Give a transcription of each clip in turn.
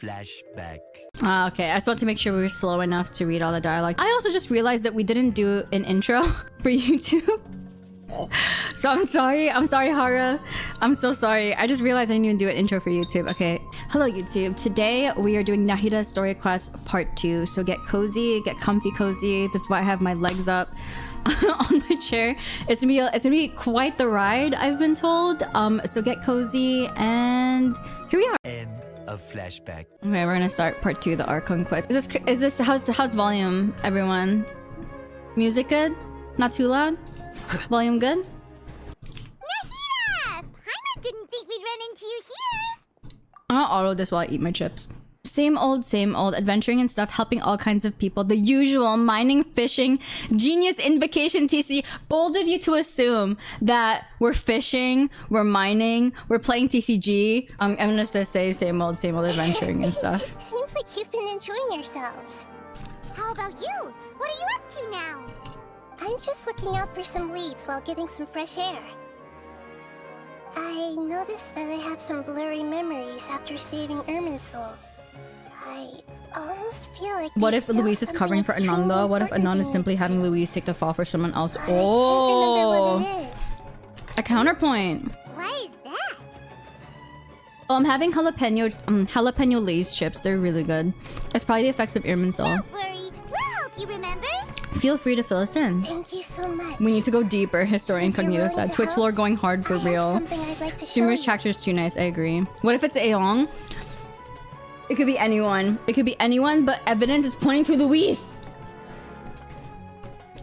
Flashback. Okay, I just want to make sure we were slow enough to read all the dialogue. I also just realized that we didn't do an intro for YouTube. So I'm sorry, Hara. I'm so sorry. I just realized I didn't even do an intro for YouTube. Okay, hello YouTube. Today we are doing Nahida Story Quest Part 2. So get cozy, get comfy cozy. That's why I have my legs up on my chair. It's gonna be quite the ride, I've been told. So get cozy, and here we are. End of flashback. Okay, we're gonna start Part 2, the Archon Quest. Is this how's volume, everyone? Music good? Not too loud? Volume good? Nahida! Paimon didn't think we'd run into you here! I'll auto this while I eat my chips. Same old, adventuring and stuff, helping all kinds of people. The usual, mining, fishing, genius invocation TC. Bold of you to assume that we're fishing, we're mining, we're playing TCG. I'm gonna just say same old, adventuring and stuff. Seems like you've been enjoying yourselves. How about you? What are you up to now? I'm just looking out for some leads while getting some fresh air. I noticed that I have some blurry memories after saving Ermin's soul. I almost feel like what if Louise is covering for Ananda? What if Ananda is simply having Louise take the fall for someone else? Oh! I can't remember what it is. A counterpoint. What is that? Oh, I'm having jalapeno Lay's chips. They're really good. It's probably the effects of Ermin's soul. Don't worry, we'll help you remember. Feel free to fill us in. Thank you so much. We need to go deeper. Historian Incognito said. Twitch lore going hard for real. Streamer's Tractor's too nice. I agree. What if it's Aeong? It could be anyone. It could be anyone, but evidence is pointing to Louise.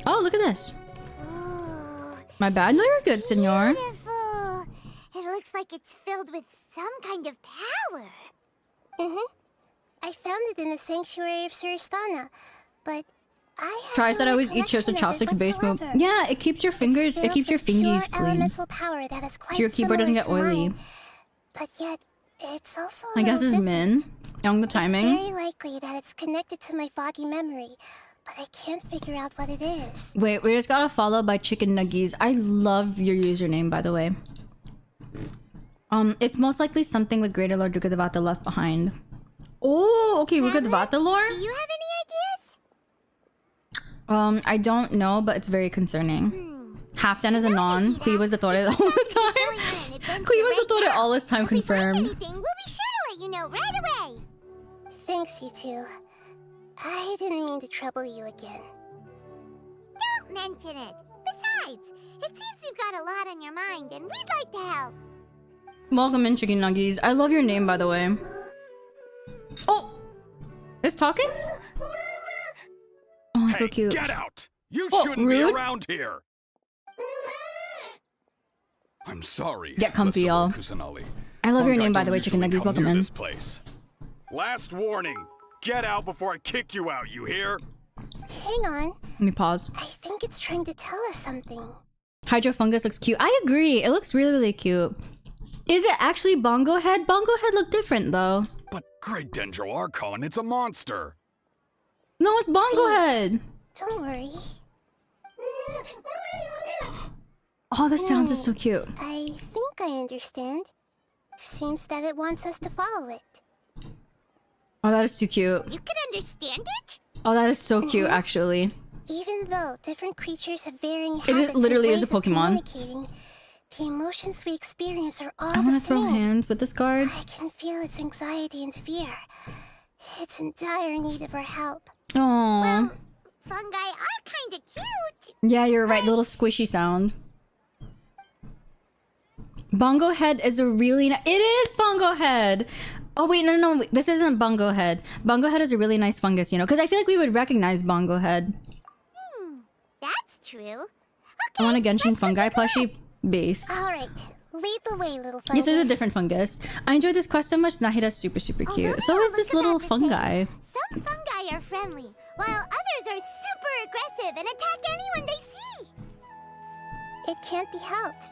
Oh, look at this. Ooh, My bad. No, you're good, senor. beautiful. It looks like it's filled with some kind of power. I found it in the sanctuary of Suristana, but Try said I always eat chips with chopsticks base move. Yeah, it keeps your fingers, it keeps your fingies clean. Power that is quite So your keyboard doesn't get oily. mine, but yet, it's also I guess it's Min. On the timing. It's very likely that it's connected to my foggy memory, but I can't figure out what it is. Wait, we just got a follow by Chicken Nuggies. I love your username, by the way. It's most likely something with Greater Lord Rukadevata left behind. Oh, okay, Rukadevata lore? Do you have any I don't know, but it's very concerning. Halfdan is a non. Cleve was the Tore all the time. Cleve was the Tore all this time, confirmed. We'll be sure to let you know right away. Thanks, you two. I didn't mean to trouble you again. Don't mention it. Besides, it seems you've got a lot on your mind, and we'd like to help. Welcome in, Chicken Nuggies. I love your name, by the way. Oh! It's talking? Oh, it's so cute. Get out! You Oh, shouldn't rude. be around here! I'm sorry. Get comfy, y'all. Kusanali. I love your Fungi name, by don't the way, Chicken usually Nuggies. come Welcome near in. This place. Last warning. Get out before I kick you out, you hear? Hang on. Let me pause. I think it's trying to tell us something. Hydrofungus looks cute. I agree. It looks really cute. Is it actually Bongo Head? Bongo Head looked different, though. But Great Dendro Archon, it's a monster. No, it's Bongo Head. Don't worry. Oh, the sounds are so cute. I think I understand. Seems that it wants us to follow it. Oh, that is too cute. You can understand it? Oh, that is so cute, actually. Even though different creatures have varying It habits literally and is a ways of Pokemon. communicating, the emotions we experience are all I the want to same. throw hands with this card. I can feel its anxiety and fear. It's in dire need of our help. Aww. Fungi are kinda cute. Yeah, you're right. The little squishy sound. Bongo Head is a really It is Bongo Head! Oh, wait, no. This isn't Bongo Head. Bongo Head is a really nice fungus, you know? Because I feel like we would recognize Bongo Head. That's true. Okay, I want a Genshin fungi plushie base. Alright, lead the way, little fungus. Yes, there's a different fungus. I enjoyed this quest so much. Nahida's super cute. So is this little fungi. Some fungi are friendly, while others are super aggressive and attack anyone they see. It can't be helped.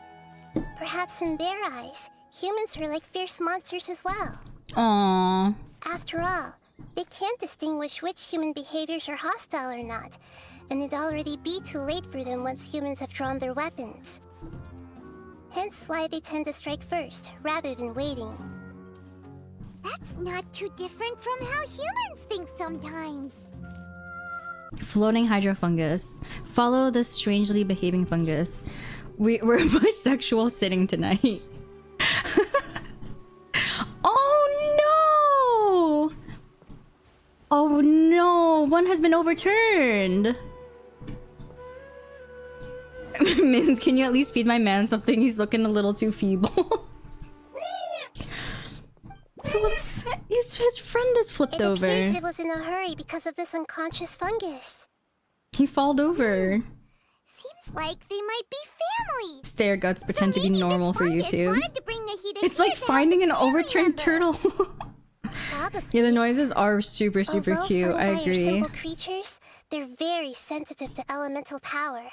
Perhaps in their eyes, humans are like fierce monsters as well. Aww. After all, they can't distinguish which human behaviors are hostile or not, and it'd already be too late for them once humans have drawn their weapons. Hence why they tend to strike first, rather than waiting. That's not too different from how humans think sometimes. Floating hydrofungus. Follow the strangely behaving fungus. We're bisexual sitting tonight. Oh no! Oh no! One has been overturned! Mins, can you at least feed my man something? He's looking a little too feeble. His friend is flipped over. It appears it was in a hurry because of this unconscious fungus. He falled over. Seems like they might be family. Stare guts pretend to be normal for you too. It's Here like finding an overturned turtle. Yeah, the noises are super Although cute. I fungi are agree. simple creatures, they're very sensitive to elemental power.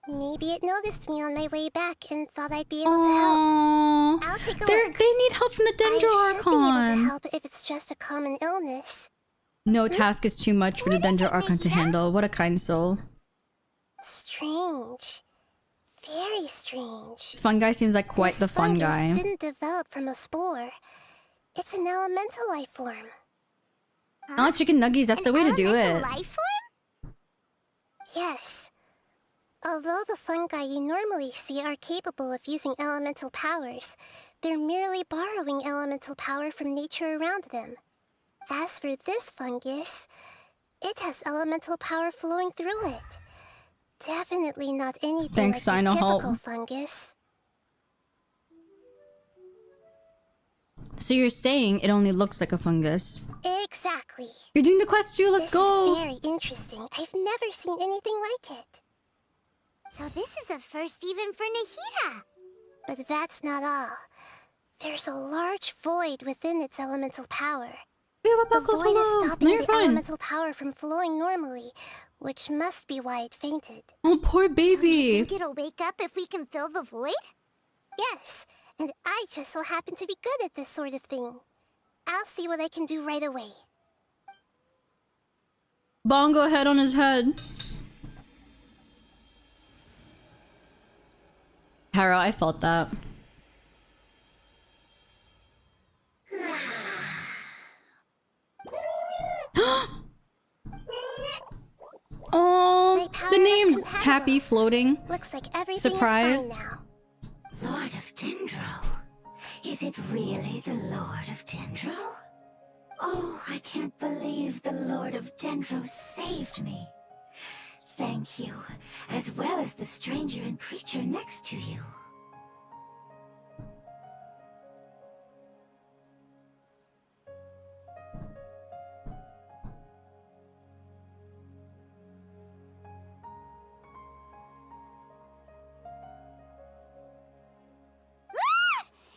Maybe it noticed me on my way back and thought I'd be able to help. Aww. I'll take a They look. need help from the I should be able to Dendro help if it's just a common illness. No task is too much for the What is Dendro it, Archon to Nahida? handle. What a kind soul. Strange. Very strange. This fun guy seems like quite the This fun fungus guy. didn't develop from a spore. It's an elemental life form. Oh, chicken nuggies, that's the way to do Elemental it. life form? Yes. Although the fungi you normally see are capable of using elemental powers, they're merely borrowing elemental power from nature around them. As for this fungus, it has elemental power flowing through it. Definitely not anything Thanks, like your Sino-Hulk. typical fungus. So you're saying it only looks like a fungus. Exactly. You're doing the quest too, let's This go! is very interesting. I've never seen anything like it. So this is a first even for Nahida. But that's not all. There's a large void within its elemental power. We have a The buckles, void is hello! stopping No, you're the fine. elemental power from flowing normally, which must be why it fainted. Oh, poor baby! Think it'll wake up if we can fill the void? Yes, and I just so happen to be good at this sort of thing. I'll see what I can do right away. Bongo head on his head. Hera, I felt that. Oh, My power the is name's compatible. Happy Floating. Looks like everything Surprised? is fine now. Lord of Dendro? Is it really the Lord of Dendro? Oh, I can't believe the Lord of Dendro saved me. Thank you, as well as the stranger and creature next to you.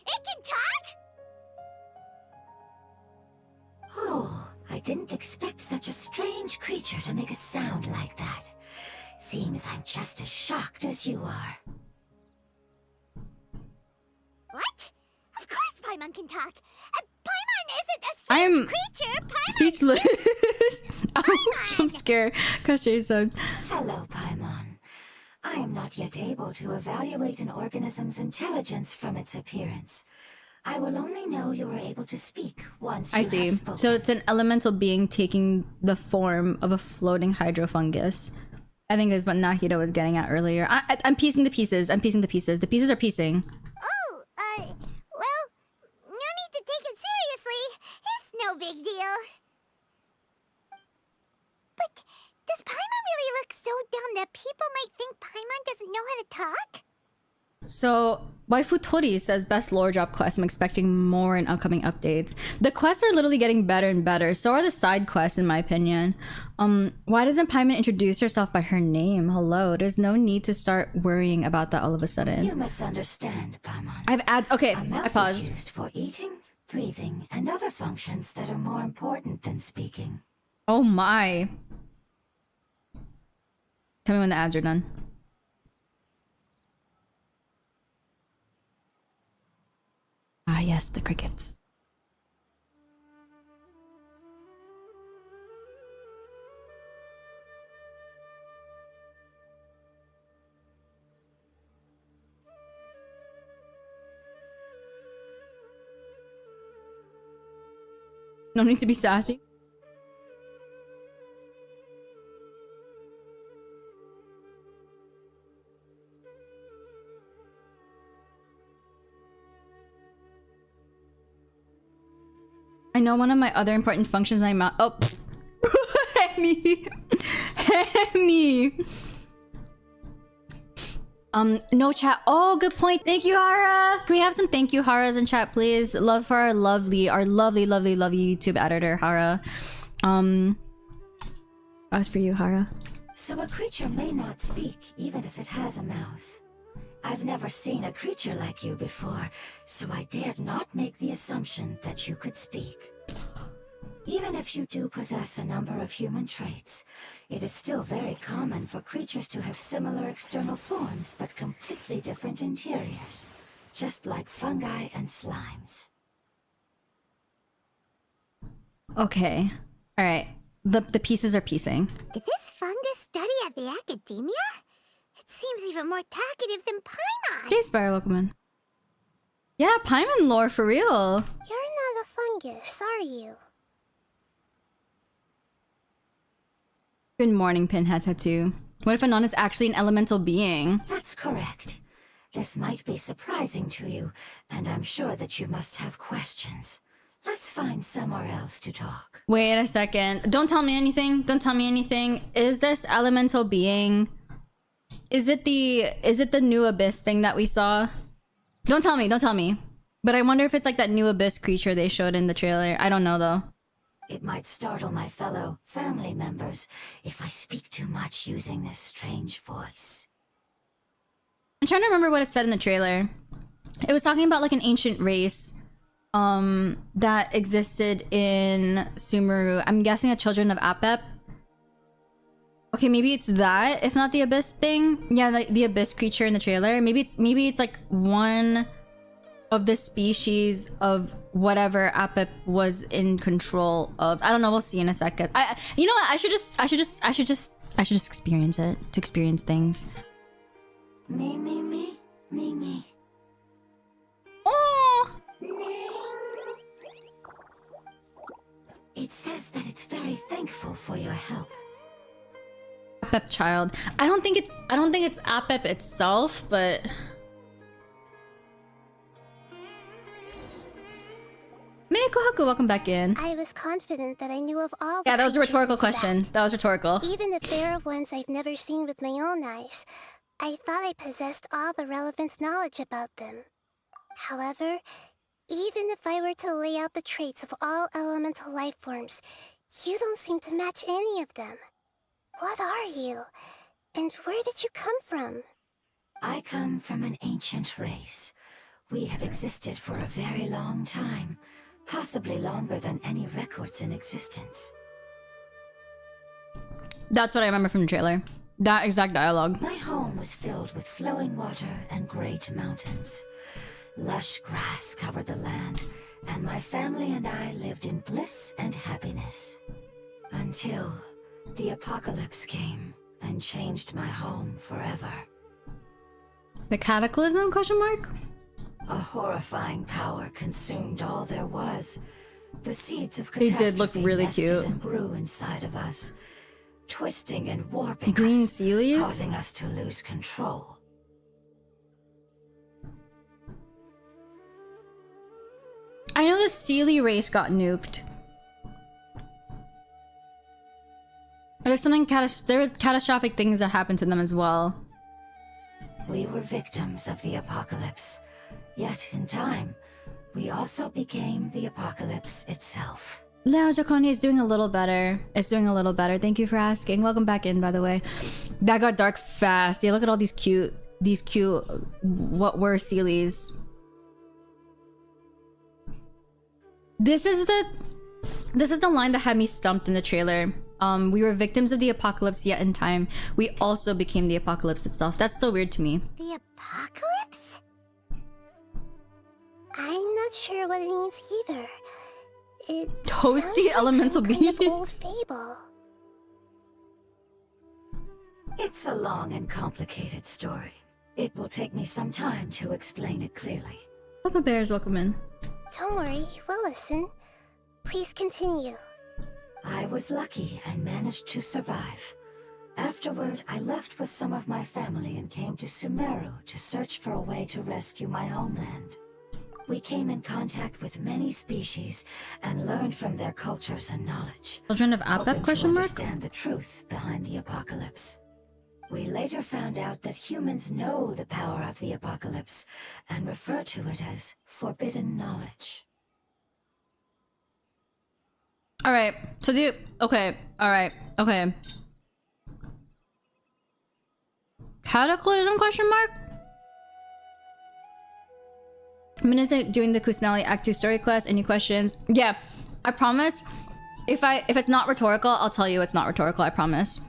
It can talk? Oh, I didn't expect such a strange creature to make a sound like that. Seems I'm just as shocked as you are. What? Of course Paimon can talk. Paimon isn't a I strange am creature. Paimon... speechless. I'm scared. Kashay-san. Hello, Paimon. I am not yet able to evaluate an organism's intelligence from its appearance. I will only know you are able to speak once you I have see. spoken. So it's an elemental being taking the form of a floating hydrofungus. I think is what Nahida was getting at earlier. I'm piecing the pieces. I'm piecing the pieces. The pieces are piecing. Oh, well, no need to take it seriously. It's no big deal. But does Paimon really look so dumb that people might think Paimon doesn't know how to talk? So, Waifu Tori says best lore drop quest. I'm expecting more in upcoming updates. The quests are literally getting better and better. So are the side quests, in my opinion. Why doesn't Paimon introduce herself by her name? Hello. There's no need to start worrying about that all of a sudden. You misunderstand, Paimon. I have ads. Okay, A I mouth is paused. used for eating, breathing, and other functions that are more important than speaking. Oh my. Tell me when the ads are done. Ah, yes, the crickets. No need to be sassy. I know one of my other important functions my mouth. Oh, me. Me. No chat. Oh, good point. Thank you, Hara. Can we have some thank you Haras in chat, please? Love for our lovely YouTube editor, Hara. As for you, Hara. So a creature may not speak, even if it has a mouth. I've never seen a creature like you before, so I dared not make the assumption that you could speak. Even if you do possess a number of human traits, it is still very common for creatures to have similar external forms but completely different interiors, just like fungi and slimes. Okay. Alright. The pieces are piecing. Did this fungus study at the academia? It seems even more talkative than Paimon. J Spire, welcome in. Yeah, Paimon lore for real. You're not a fungus, are you? Good morning, Pinhead Tattoo. What if Anon is actually an elemental being? That's correct. This might be surprising to you, and I'm sure that you must have questions. Let's find somewhere else to talk. Wait a second. Don't tell me anything. Don't tell me anything. Is this elemental being... Is it the new abyss thing that we saw? Don't tell me, don't tell me. But I wonder if it's like that new abyss creature they showed in the trailer. I don't know though. It might startle my fellow family members if I speak too much using this strange voice. I'm trying to remember what it said in the trailer. It was talking about like an ancient race that existed in Sumeru. I'm guessing the children of Apep. Okay, maybe it's that, if not the abyss thing. Yeah, like the abyss creature in the trailer. Maybe it's like one of the species of whatever Apep was in control of. I don't know. We'll see in a second. You know what? I should just experience it to experience things. Me. Oh. It says that it's very thankful for your help. Apep child. I don't think it's Apep itself, but Meikohaku, welcome back in. I was confident that I knew of all the Yeah, that was a creatures rhetorical in question. Teyvat. That was rhetorical. Even if there are ones I've never seen with my own eyes, I thought I possessed all the relevant knowledge about them. However, even if I were to lay out the traits of all elemental life forms, you don't seem to match any of them. What are you? And where did you come from? I come from an ancient race. We have existed for a very long time, possibly longer than any records in existence. That's what I remember from the trailer. That exact dialogue. My home was filled with flowing water and great mountains. Lush grass covered the land, and my family and I lived in bliss and happiness. Until the apocalypse came and changed my home forever. The cataclysm? Question mark. A horrifying power consumed all there was. The seeds of They catastrophe did look really nested cute. and grew inside of us, twisting and warping Green us, Sealies? causing us to lose control. I know the Sealy race got nuked. There's something there were catastrophic things that happened to them as well. We were victims of the apocalypse, yet in time, we also became the apocalypse itself. Leo Jaconi is doing a little better. It's doing a little better. Thank you for asking. Welcome back in, by the way. That got dark fast. Yeah, look at all these cute, what were Sealies. This is the line that had me stumped in the trailer. We were victims of the apocalypse, yet in time, we also became the apocalypse itself. That's still weird to me. The apocalypse? I'm not sure what it means either. It Toasty sounds like elemental some kind of beings. old fable. It's a long and complicated story. It will take me some time to explain it clearly. Papa Bears, welcome in. Don't worry, we'll listen. Please continue. I was lucky and managed to survive. Afterward, I left with some of my family and came to Sumeru to search for a way to rescue my homeland. We came in contact with many species and learned from their cultures and knowledge. Children of hoping Apep? to Question mark. understand the truth behind the apocalypse. We later found out that humans know the power of the apocalypse and refer to it as forbidden knowledge. All right. So do okay. All right. Okay. Cataclysm? Question mark. Minsleif doing the Kusanali Act 2 story quest. Any questions? Yeah, I promise. If it's not rhetorical, I'll tell you it's not rhetorical. I promise.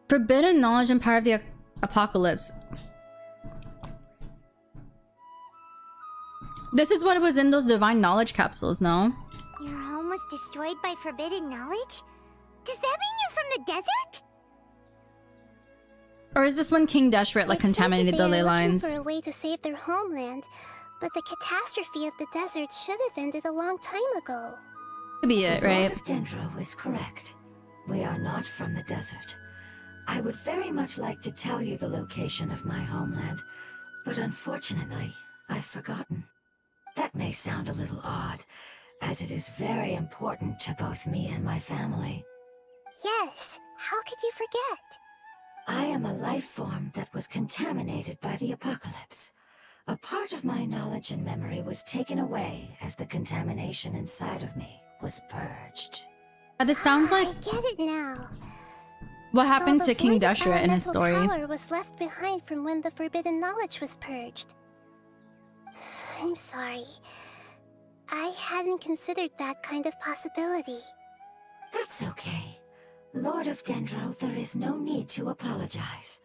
Forbidden knowledge and power of the apocalypse. This is what was in those divine knowledge capsules, no? Your home was destroyed by forbidden knowledge? Does that mean you're from the desert? Or is this when King Deshret like contaminated the ley lines? For a way to save their homeland, but the catastrophe of the desert should have ended a long time ago. Could be it, right? The Lord of Dendro is correct. We are not from the desert. I would very much like to tell you the location of my homeland, but unfortunately, I've forgotten. That may sound a little odd, as it is very important to both me and my family. Yes, how could you forget? I am a life form that was contaminated by the apocalypse. A part of my knowledge and memory was taken away as the contamination inside of me was purged. This sounds like I get it now. what happened So to the King void of Deshret in his story. elemental power was left behind from when the forbidden knowledge was purged. I'm sorry. I hadn't considered that kind of possibility. That's okay. Lord of Dendro, there is no need to apologize.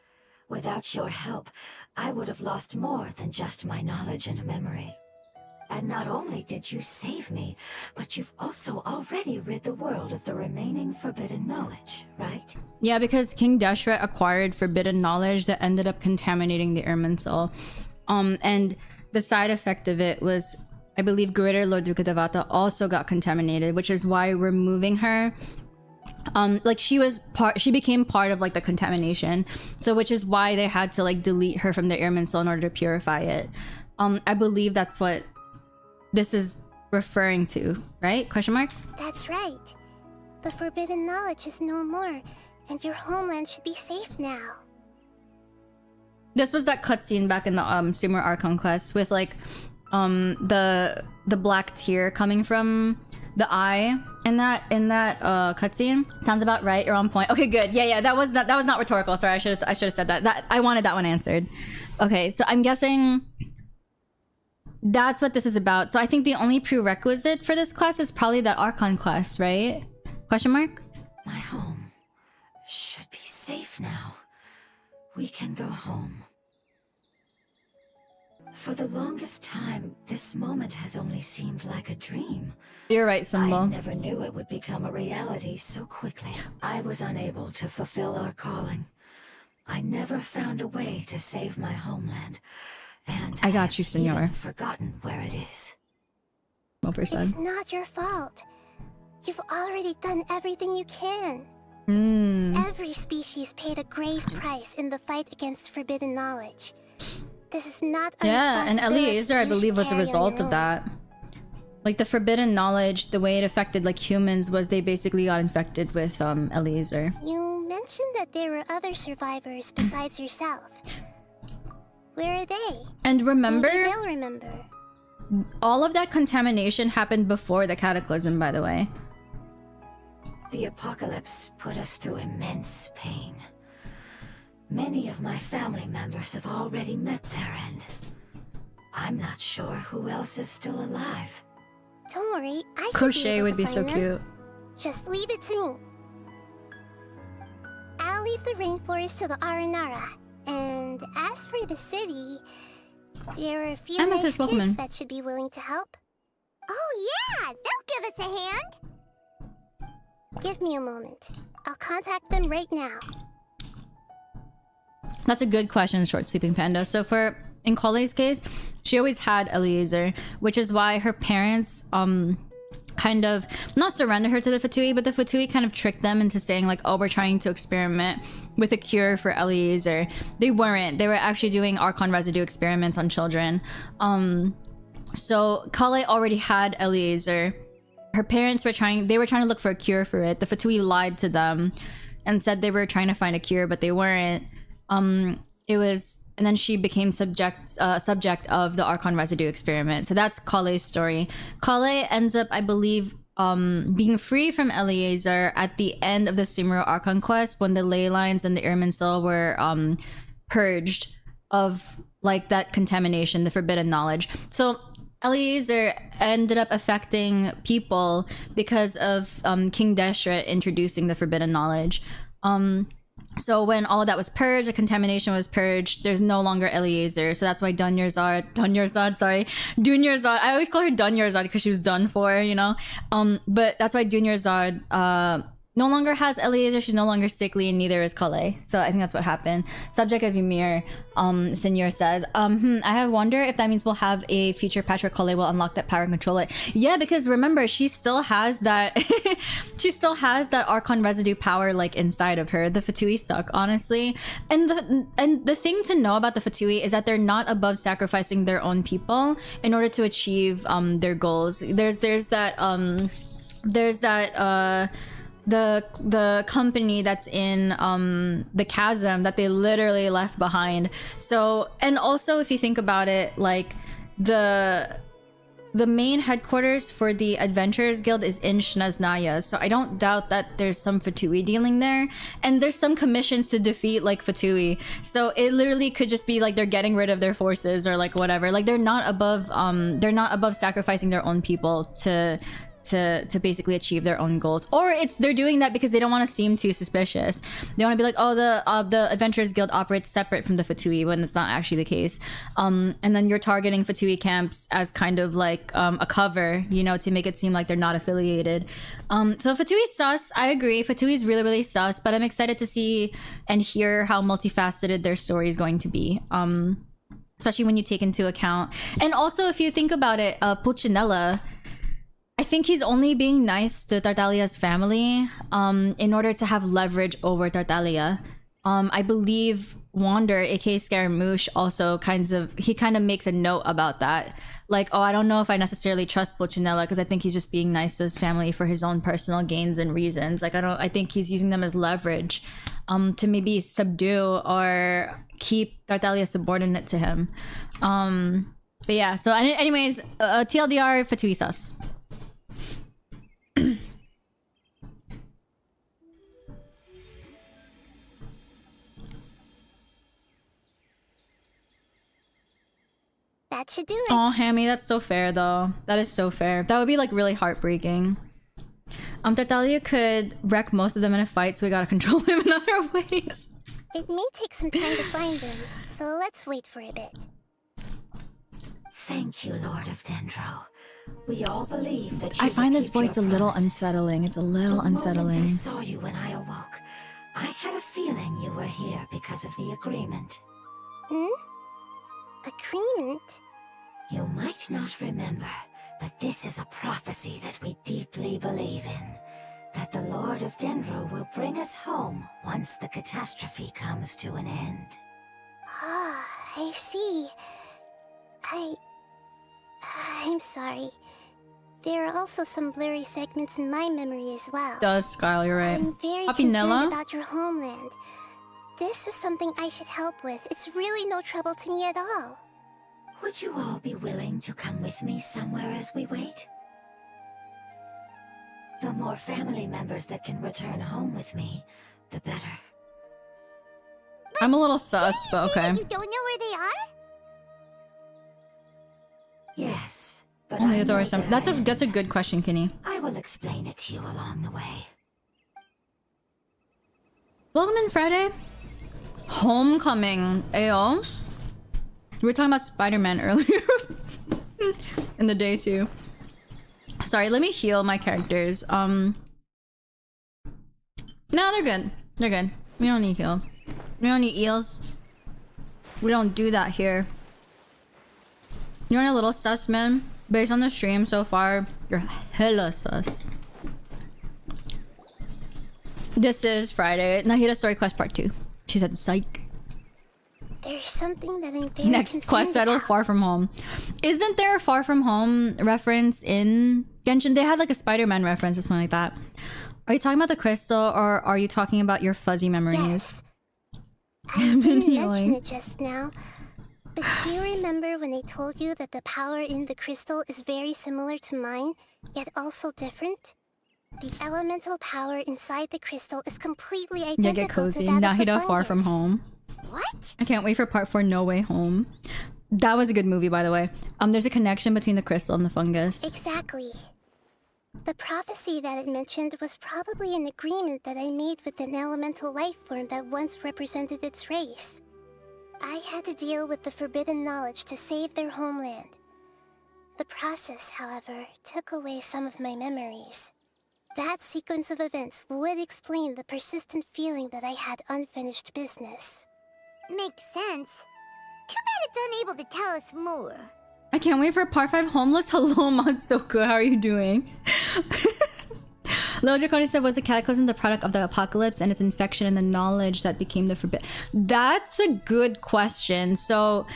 Without your help, I would have lost more than just my knowledge and memory. And not only did you save me, but you've also already rid the world of the remaining forbidden knowledge, right? Yeah, because King Deshret acquired forbidden knowledge that ended up contaminating the Irminsul. And the side effect of it was, I believe, Greater Lord Duke Teyvat also got contaminated, which is why removing her, like she became part of like the contamination. So which is why they had to like delete her from the Irminsul in order to purify it. I believe that's what this is referring to, right? Question mark? That's right. The forbidden knowledge is no more, and your homeland should be safe now. This was that cutscene back in the Sumer Archon quest with like the black tear coming from the eye in that cutscene. Sounds about right. You're on point. Okay, good. Yeah, that was not rhetorical. Sorry, I should have said that. That I wanted that one answered. Okay, so I'm guessing that's what this is about. So I think the only prerequisite for this quest is probably that Archon quest, right? Question mark? My home should be safe now. We can go home. For the longest time, this moment has only seemed like a dream. You're right, Symbol. I never knew it would become a reality so quickly. I was unable to fulfill our calling. I never found a way to save my homeland. And I got you, I've Senor. even forgotten where it is. It's not your fault. You've already done everything you can. Every species paid a grave price in the fight against forbidden knowledge. This is not a Yeah, and responsibility Eliezer, I you believe, should was a carry on result your of own. that. Like the forbidden knowledge, the way it affected like humans was they basically got infected with Eliezer. You mentioned that there were other survivors besides yourself. Where are they? And remember, Maybe they'll remember. all of that contamination happened before the cataclysm, by the way. The apocalypse put us through immense pain. Many of my family members have already met their end. I'm not sure who else is still alive. Don't worry, I should Crochet able would to be so find them. cute. Just leave it to me. I'll leave the rainforest to the Aranara. And as for the city, there are a few nice Amethyst kids Pokemon. that should be willing to help. Oh yeah, they'll give us a hand. Give me a moment. I'll contact them right now. That's a good question, Short Sleeping Panda. So in Colley's case, she always had Eliezer, which is why her parents kind of not surrender her to the Fatui, but the Fatui kind of tricked them into saying like, oh, we're trying to experiment with a cure for Eliezer. They weren't. They were actually doing Archon residue experiments on children. So Kale already had Eliezer. Her parents were trying to look for a cure for it. The Fatui lied to them and said they were trying to find a cure, but they weren't. And then she became subject of the Archon residue experiment. So that's Kale's story. Kale ends up, I believe, being free from Eliezer at the end of the Sumeru Archon quest when the ley lines and the Irminsul were purged of like that contamination, the forbidden knowledge. So Eliezer ended up affecting people because of King Deshret introducing the forbidden knowledge. So when all of that was purged, the contamination was purged, there's no longer Eliezer. So that's why Dunyarzad, I always call her Dunyarzad because she was done for, you know? But that's why Dunyarzad no longer has Eliezer. She's no longer sickly, and neither is Kale. So I think that's what happened. Subject of Ymir, Senor says, I have wonder if that means we'll have a future patch where Kale will unlock that power and control it. Yeah, because remember, she still has that she still has that Archon residue power like inside of her. The Fatui suck, honestly. And the thing to know about the Fatui is that they're not above sacrificing their own people in order to achieve their goals. There's that the company that's in the chasm that they literally left behind. So, and also if you think about it, like the main headquarters for the Adventurers Guild is in Shnaznaya, so I don't doubt that there's some Fatui dealing there, and there's some commissions to defeat like Fatui, so it literally could just be like they're getting rid of their forces or like whatever. Like they're not above sacrificing their own people to basically achieve their own goals, or they're doing that because they don't want to seem too suspicious. They want to be like, oh, the Adventurers Guild operates separate from the Fatui, when it's not actually the case. And then you're targeting Fatui camps as kind of like a cover, you know, to make it seem like they're not affiliated. So Fatui's sus. I agree, Fatui's really, really sus, but I'm excited to see and hear how multifaceted their story is going to be. Especially when you take into account, and also if you think about it, Pulcinella, I think he's only being nice to Tartaglia's family in order to have leverage over Tartaglia. I believe Wander, aka Scaramouche, also kind of makes a note about that. Like, oh, I don't know if I necessarily trust Pulcinella because I think he's just being nice to his family for his own personal gains and reasons. Like, I think he's using them as leverage to maybe subdue or keep Tartaglia subordinate to him. But yeah, so anyways, TLDR, Fatui sus. That should do it. Oh, Hammy, that's so fair though. That is so fair. That would be like really heartbreaking. Tartaglia could wreck most of them in a fight, so we gotta control him in other ways. It may take some time to find them, so let's wait for a bit. Thank you, Lord of Dendro. We all believe that you I find will this keep voice a your little promises. unsettling. It's a little The moment unsettling. I saw you when I awoke, I had a feeling you were here because of the agreement. Agreement? You might not remember, but this is a prophecy that we deeply believe in. That the Lord of Dendro will bring us home once the catastrophe comes to an end. Ah, I see. I'm sorry. There are also some blurry segments in my memory as well. Does Skyle, you're right. I'm very Happy concerned Nella? about your homeland. This is something I should help with. It's really no trouble to me at all. Would you all be willing to come with me somewhere as we wait? The more family members that can return home with me, the better. I'm a little sus, but okay. You don't know where they are? Yes, but Only I the door know is some. their That's a end. good question, Kenny. I will explain it to you along the way. Welcome in, Friday. Homecoming, ayo. We were talking about Spider-Man earlier in the day too. Sorry, let me heal my characters. No, they're good. They're good. We don't need heal. We don't need eels. We don't do that here. You're a little sus, man. Based on the stream so far, You're hella sus. This is Friday. Nahida Story Quest Part 2. She said psych. There's something that I'm very Next quest title, about. Far From Home. Isn't there a Far From Home reference in Genshin? They had like a Spider-Man reference or something like that. Are you talking about the crystal, or are you talking about your fuzzy memories? Yes. I didn't mention it just now, but do you remember when I told you that the power in the crystal is very similar to mine, yet also different? The elemental power inside the crystal is completely identical Yeah, get cozy. to that of the Nahida Far From fungus. Home. What? I can't wait for part 4, No Way Home. That was a good movie, by the way. There's a connection between the crystal and the fungus. Exactly. The prophecy that it mentioned was probably an agreement that I made with an elemental life form that once represented its race. I had to deal with the forbidden knowledge to save their homeland. The process, however, took away some of my memories. That sequence of events would explain the persistent feeling that I had unfinished business. Makes sense. Too bad it's unable to tell us more. I can't wait for part 5 Homeless. Hello, Matsuko. How are you doing? Lil Draconi said, was the cataclysm the product of the apocalypse and its infection and the knowledge that became the forbidden? That's a good question. So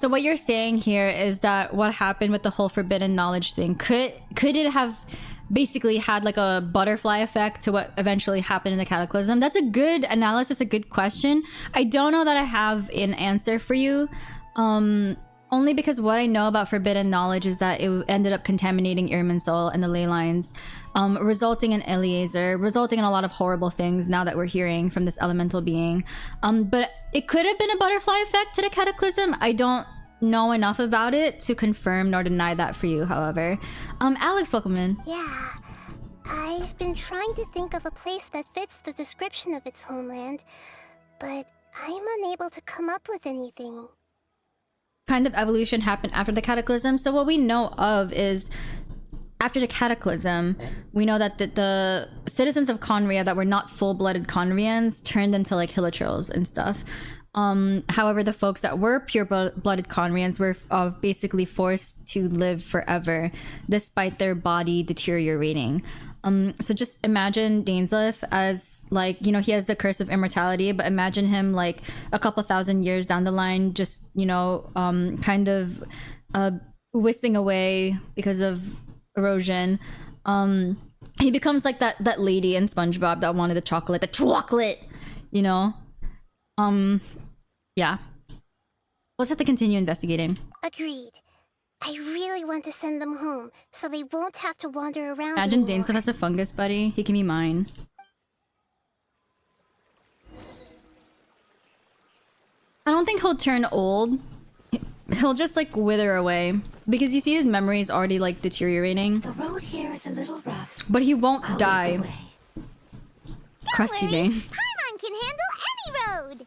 what you're saying here is that what happened with the whole forbidden knowledge thing, could it have basically had like a butterfly effect to what eventually happened in the cataclysm? That's a good analysis, a good question. I don't know that I have an answer for you. Only because what I know about forbidden knowledge is that it ended up contaminating Irminsul and the ley lines, resulting in Eliezer, resulting in a lot of horrible things now that we're hearing from this elemental being. But it could have been a butterfly effect to the cataclysm. I don't know enough about it to confirm nor deny that for you, however. Alex, welcome in. Yeah, I've been trying to think of a place that fits the description of its homeland, but I'm unable to come up with anything. Kind of evolution happened after the cataclysm. So what we know of is after the cataclysm, we know that the citizens of Conria that were not full-blooded Conrians turned into like Hilichurls and stuff. However, the folks that were pure-blooded Conrians were basically forced to live forever despite their body deteriorating. So just imagine Dainsleif as like, you know, he has the curse of immortality, but imagine him like a couple thousand years down the line, just, you know, kind of wisping away because of erosion. He becomes like that lady in SpongeBob that wanted the chocolate, you know? Yeah. Let's have to continue investigating. Agreed. I really want to send them home, so they won't have to wander around Imagine anymore. Dainsleif as a fungus buddy. He can be mine. I don't think he'll turn old. He'll just like wither away. Because you see his memories already like deteriorating. The road here is a little rough. But he won't I'll die. lead the way. Crusty Don't worry, Bane. Paimon can handle any road.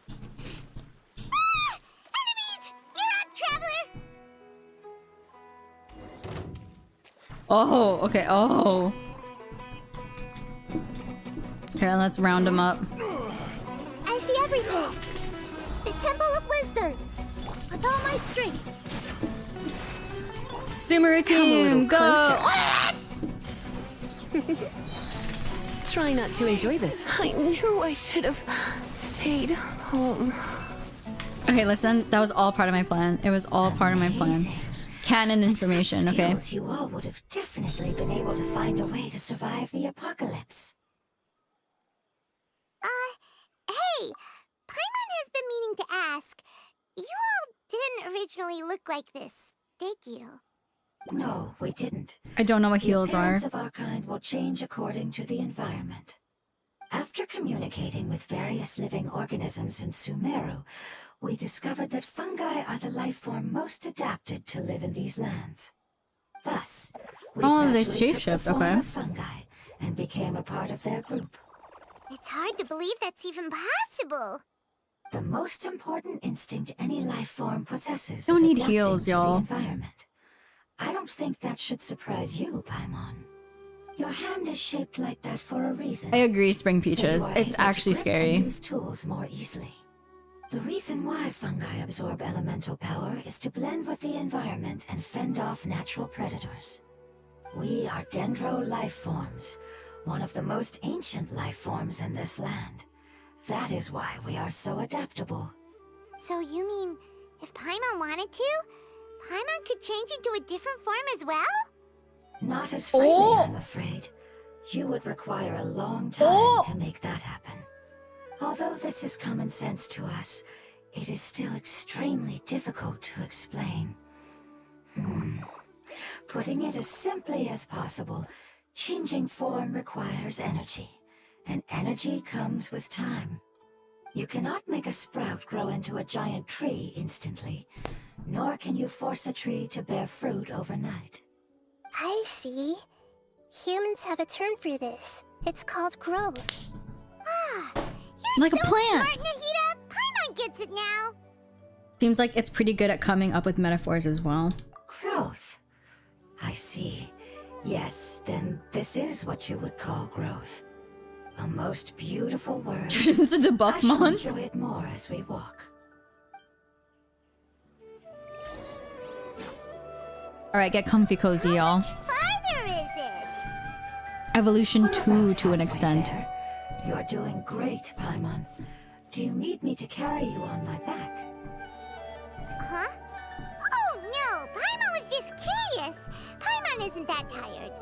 Ah! Enemies! You're up, traveler! Oh, okay. Oh. Here, let's round him up. I see everything. The Temple of Wisdom. With all my strength. Sumeru team, go! Try not to enjoy this. I knew I should have stayed home. Okay, listen. That was all part of my plan. It was all part of my plan. Amazing. Canon With information, such okay? skills, you all would have definitely been able to find a way to survive the apocalypse. Hey! Paimon has been meaning to ask. You all didn't originally look like this, did you? No, we didn't. I don't know what The heals are. appearance of our kind will change according to the environment. After communicating with various living organisms in Sumeru, we discovered that fungi are the life form most adapted to live in these lands. Thus, we Oh, they gradually took the shapeshift, form okay. of fungi and became a part of their group. It's hard to believe that's even possible. The most important instinct any life form possesses Don't is need adapting heals, to y'all. the environment. I don't think that should surprise you, Paimon. Your hand is shaped like that for a reason. I agree, Spring So you Peaches. are It's able to actually grip and scary. use tools more easily. The reason why fungi absorb elemental power is to blend with the environment and fend off natural predators. We are Dendro life forms, one of the most ancient life forms in this land. That is why we are so adaptable. So you mean, if Paimon wanted to, Paimon could change into a different form as well? Not as freely, I'm afraid. You would require a long time to make that happen. Although this is common sense to us, it is still extremely difficult to explain. Putting it as simply as possible, changing form requires energy, and energy comes with time. You cannot make a sprout grow into a giant tree instantly, nor can you force a tree to bear fruit overnight. I see. Humans have a term for this. It's called growth. You're Like a so plant. smart, Nahida! Paimon gets it now! Seems like it's pretty good at coming up with metaphors as well. Growth. I see. Yes, then this is what you would call growth. A most beautiful word. This is a buff I shall mon. enjoy it more as we walk. Alright, get comfy cozy, y'all. Farther is it? Evolution We're 2 about to an halfway extent. there. You're doing great, Paimon. Do you need me to carry you on my back? Huh? Oh no! Paimon was just curious! Paimon isn't that tired.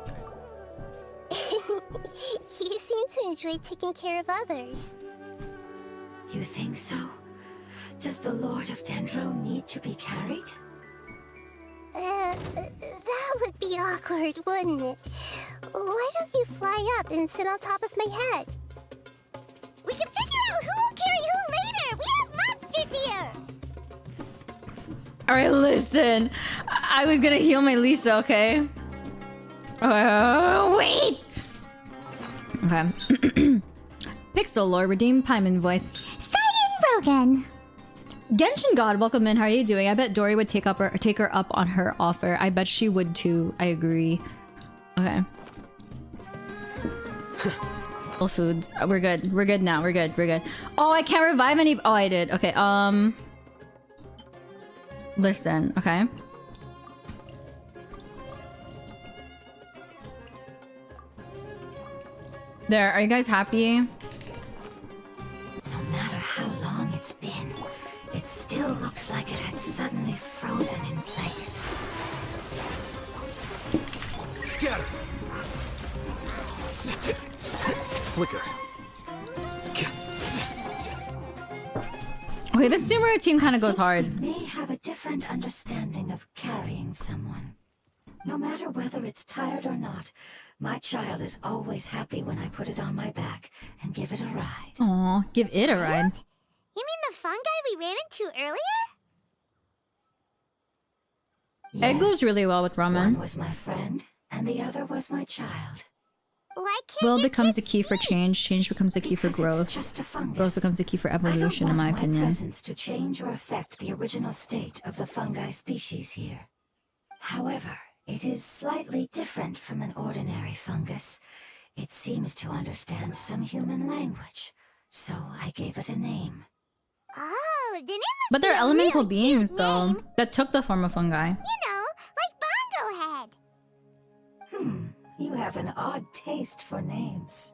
You seem to enjoy taking care of others. You think so? Does the Lord of Dendro need to be carried? That would be awkward, wouldn't it? Why don't you fly up and sit on top of my head? We can figure out who will carry who later! We have monsters here! Alright, listen. I was gonna heal my Lisa, okay? Wait! Okay. Pixel Lore, redeem Paimon voice. Signing Brogan! Genshin God, welcome in. How are you doing? I bet Dory would take her up on her offer. I bet she would too. I agree. Okay. All foods. We're good. We're good now. We're good. We're good. Oh, I can't revive any. Oh, I did. Okay. Listen. Okay. There. Are you guys happy? No matter how long it's been, it still looks like it had suddenly frozen in place. Scatter! Flicker. Okay, this Sumer team kind of goes hard. We may have a different understanding of carrying someone. No matter whether it's tired or not, my child is always happy when I put it on my back and give it a ride. Aw, give it a ride. You mean the fungi we ran into earlier? It goes really well with One ramen. was my friend, and the other was my child. Why can't Will you becomes a kids key for eat? change. Change becomes a key for Because growth. It's just a fungus. Growth becomes a key for evolution, I in don't my want opinion. presence to change or affect the original state of the fungi species here. However, it is slightly different from an ordinary fungus. It seems to understand some human language, so I gave it a name. Oh, then it must But they're be a elemental really beings, cute though, name. that took the form of fungi. You know, like Bongo Head. You have an odd taste for names.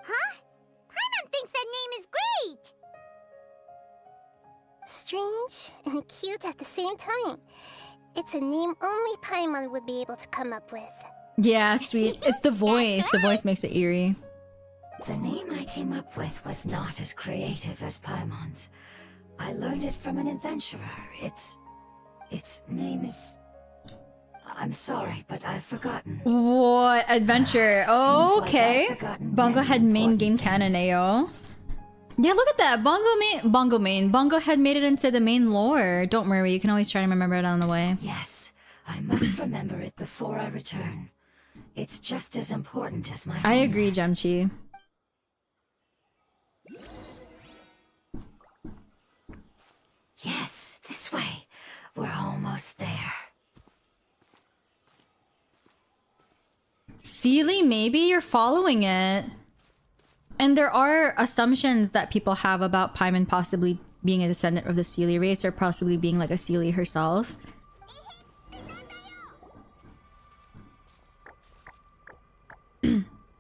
Huh? Paimon thinks that name is great. Strange and cute at the same time. It's a name only Paimon would be able to come up with. Yeah, sweet. It's the voice. The voice makes it eerie. The name I came up with was not as creative as Paimon's. I learned it from an adventurer. Its name is... I'm sorry, but I've forgotten. What adventure? Oh, Seems like okay. I've forgotten Bongo many Head main important game canon, things. ayo. Yeah, look at that. Bongo Head made it into the main lore. Don't worry, you can always try to remember it on the way. Yes, I must remember it before I return. It's just as important as my I agree, homeland. Gemchi. Yes, this way. We're almost there. Sealy, maybe you're following it. And there are assumptions that people have about Paimon possibly being a descendant of the Sealy race or possibly being like a Sealy herself.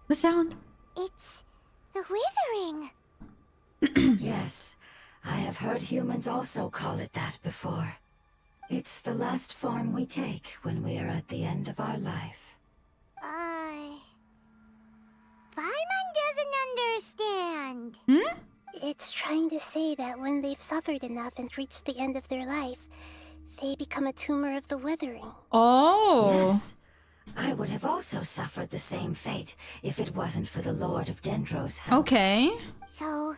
The sound. It's the withering. Yes, I have heard humans also call it that before. It's the last form we take when we are at the end of our life. Paimon doesn't understand. Hmm? It's trying to say that when they've suffered enough and reached the end of their life, they become a tumor of the withering. Oh. Yes, I would have also suffered the same fate if it wasn't for the Lord of Dendro's help. Okay. So,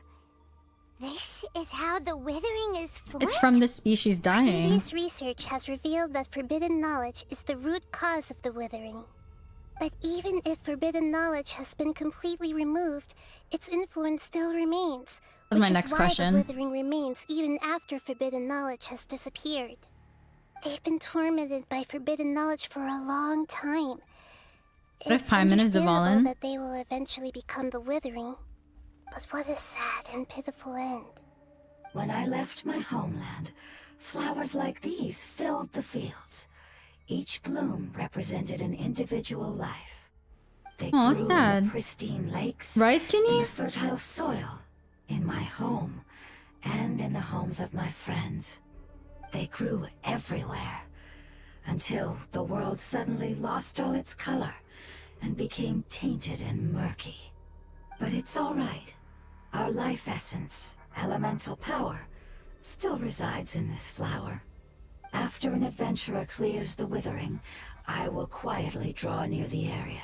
this is how the withering is formed? It's from the species dying. Previous research has revealed that forbidden knowledge is the root cause of the withering. But even if forbidden knowledge has been completely removed, its influence still remains. That's my which next is why question. The withering remains even after forbidden knowledge has disappeared. They've been tormented by forbidden knowledge for a long time. What if It's Paimon is understandable Zavalin? that they will eventually become the withering. But what a sad and pitiful end. When I left my homeland, flowers like these filled the fields. Each bloom represented an individual life. They Aw, grew in sad. the pristine lakes, Right, in Kenny? the fertile soil, in my home, and in the homes of my friends. They grew everywhere, until the world suddenly lost all its color and became tainted and murky. But it's all right. Our life essence, elemental power, still resides in this flower. After an adventurer clears the withering, I will quietly draw near the area.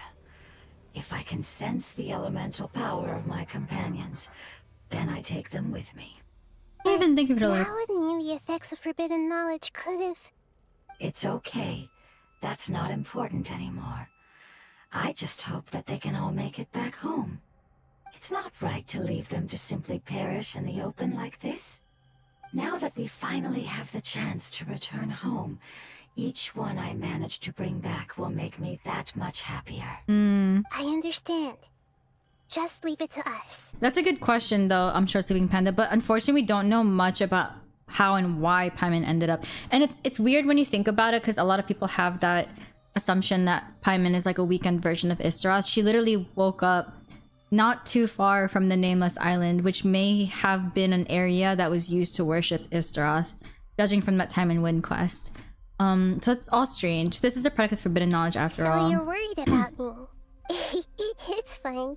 If I can sense the elemental power of my companions, then I take them with me. I even think of it like. How knew the effects of forbidden knowledge could have... It's okay. That's not important anymore. I just hope that they can all make it back home. It's not right to leave them to simply perish in the open like this. Now that we finally have the chance to return home, each one I manage to bring back will make me that much happier. I understand. Just leave it to us. That's a good question, though. I'm sure, Sleeping Panda. But unfortunately, we don't know much about how and why Paimon ended up. And it's weird when you think about it, because a lot of people have that assumption that Paimon is like a weakened version of Istaroth. She literally woke up not too far from the Nameless Island, which may have been an area that was used to worship Istaroth, judging from that time in Wind Quest. So it's all strange. This is a product of forbidden knowledge after So all. you're worried about me. It's fine.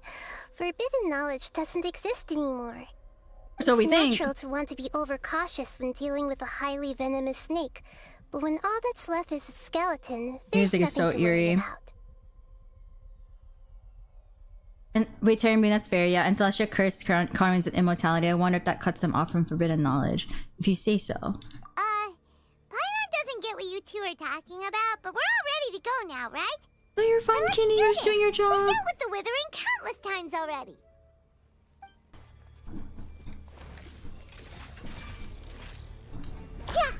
Forbidden knowledge doesn't exist anymore. So we It's think. natural to want to be overcautious when dealing with a highly venomous snake, but when all that's left is its skeleton, there's Music is so nothing to worry eerie. about. And wait, Terry Moon, that's fair, yeah. And Celestia cursed Carmen's with immortality. I wonder if that cuts them off from forbidden knowledge. If you say so. Paimon doesn't get what you two are talking about, but we're all ready to go now, right? No, you're fine, Let's Kenny. do You're this. just doing your We've job. dealt with the withering countless times already. Yeah.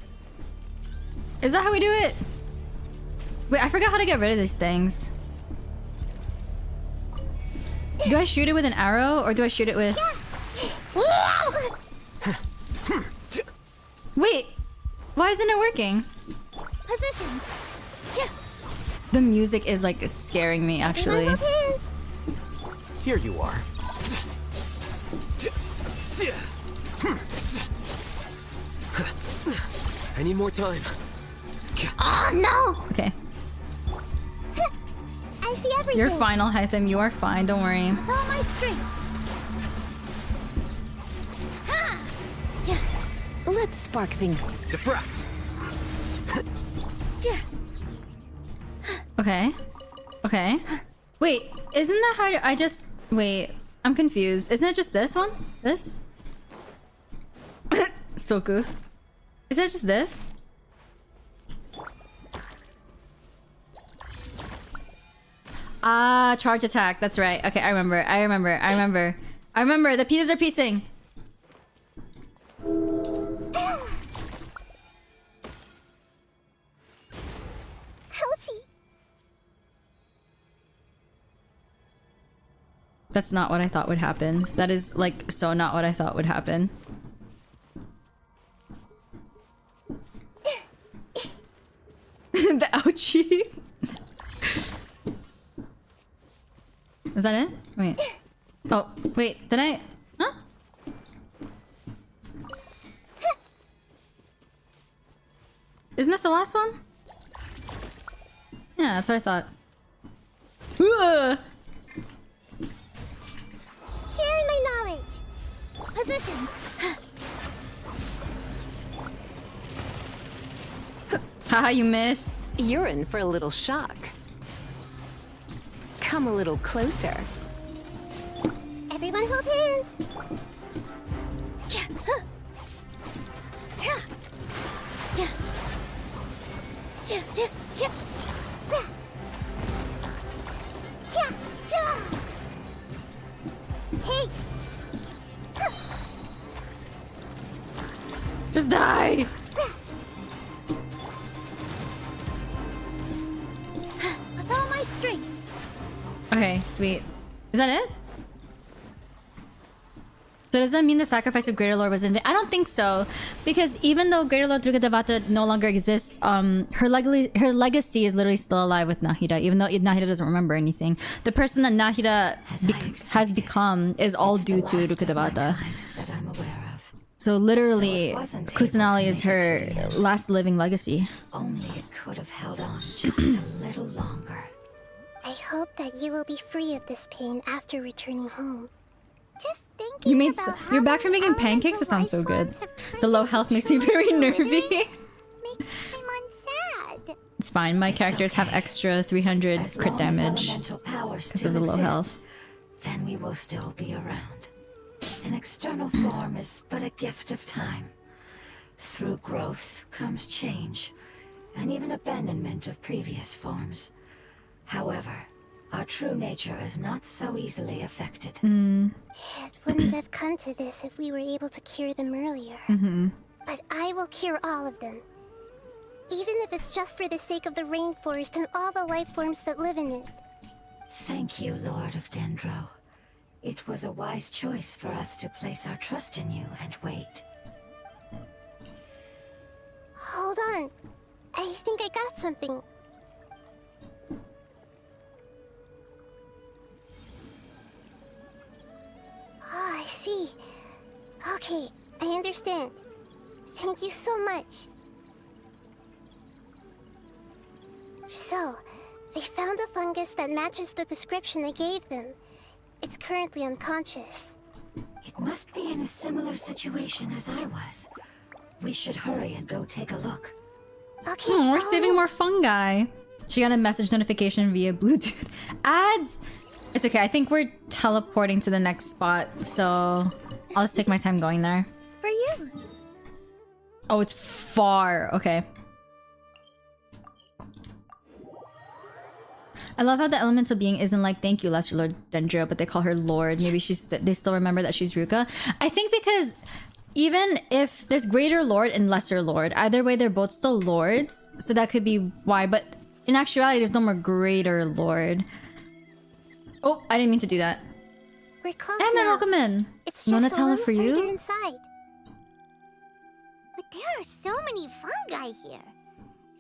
Is that how we do it? Wait, I forgot how to get rid of these things. Do I shoot it with an arrow or do I shoot it with... Wait, why isn't it working? Positions. Yeah. The music is like scaring me, actually. Everyone hold hands. Here you are. I need more time. Oh no! Okay. I see everything. You're fine, Alhaitham. You are fine. Don't worry. With all my strength. Ha! Yeah. Let's spark things. Diffract. Yeah. Okay. Okay. Wait, isn't that how I just... Wait, I'm confused. Isn't it just this one? This? Soku. Is it just this? Ah, charge attack. That's right. Okay, I remember. I remember. I remember. I remember. The pieces are piecing. Ouchie. That's not what I thought would happen. That is, like, so not what I thought would happen. The ouchie. that it? Wait. Oh, wait. Did I? Huh? Isn't this the last one? Yeah, that's what I thought. Sharing my knowledge. Positions. Haha, you missed. You're in for a little shock. Come a little closer. Everyone hold hands. Hey! Just die. With all my strength. Okay, sweet. Is that it? So does that mean the sacrifice of Greater Lord was in? I don't think so, because even though Greater Lord Teyvat no longer exists, her legacy is literally still alive with Nahida, even though Nahida doesn't remember anything. The person that Nahida has become is all due to Teyvat. So literally, Kusanali is her last living legacy. Only it could have held on just a little longer. I hope that you will be free of this pain after returning home. Just thinking about how you're back from many making pancakes? That sounds so life good. forms have The low turned health makes into me very humans nervy. already. Makes Paimon sad. It's fine, my characters have extra 300 As crit long as damage elemental power because still of the low exists, health. then we will still be around. An external form is but a gift of time. Through growth comes change, and even abandonment of previous forms. However, our true nature is not so easily affected. It wouldn't have come to this if we were able to cure them earlier. But I will cure all of them. Even if it's just for the sake of the rainforest and all the life forms that live in it. Thank you, Lord of Dendro. It was a wise choice for us to place our trust in you and wait. Hold on. I think I got something. Oh, I see. Okay, I understand. Thank you so much. So, they found a fungus that matches the description I gave them. It's currently unconscious. It must be in a similar situation as I was. We should hurry and go take a look. Okay, We're follow saving me. more fungi. She got a message notification via Bluetooth. Ads! It's okay, I think we're teleporting to the next spot, so I'll just take my time going there. For you. Oh, it's far. Okay. I love how the elemental being isn't like, thank you, Lesser Lord Dendro, but they call her Lord. Maybe they still remember that she's Ruka. I think because even if there's Greater Lord and Lesser Lord, either way, they're both still Lords. So that could be why. But in actuality, there's no more Greater Lord. Oh, I didn't mean to do that. We're close Hey, man, now. welcome in. It's You wanna just a tell her little for you? further inside. But there are so many fungi here.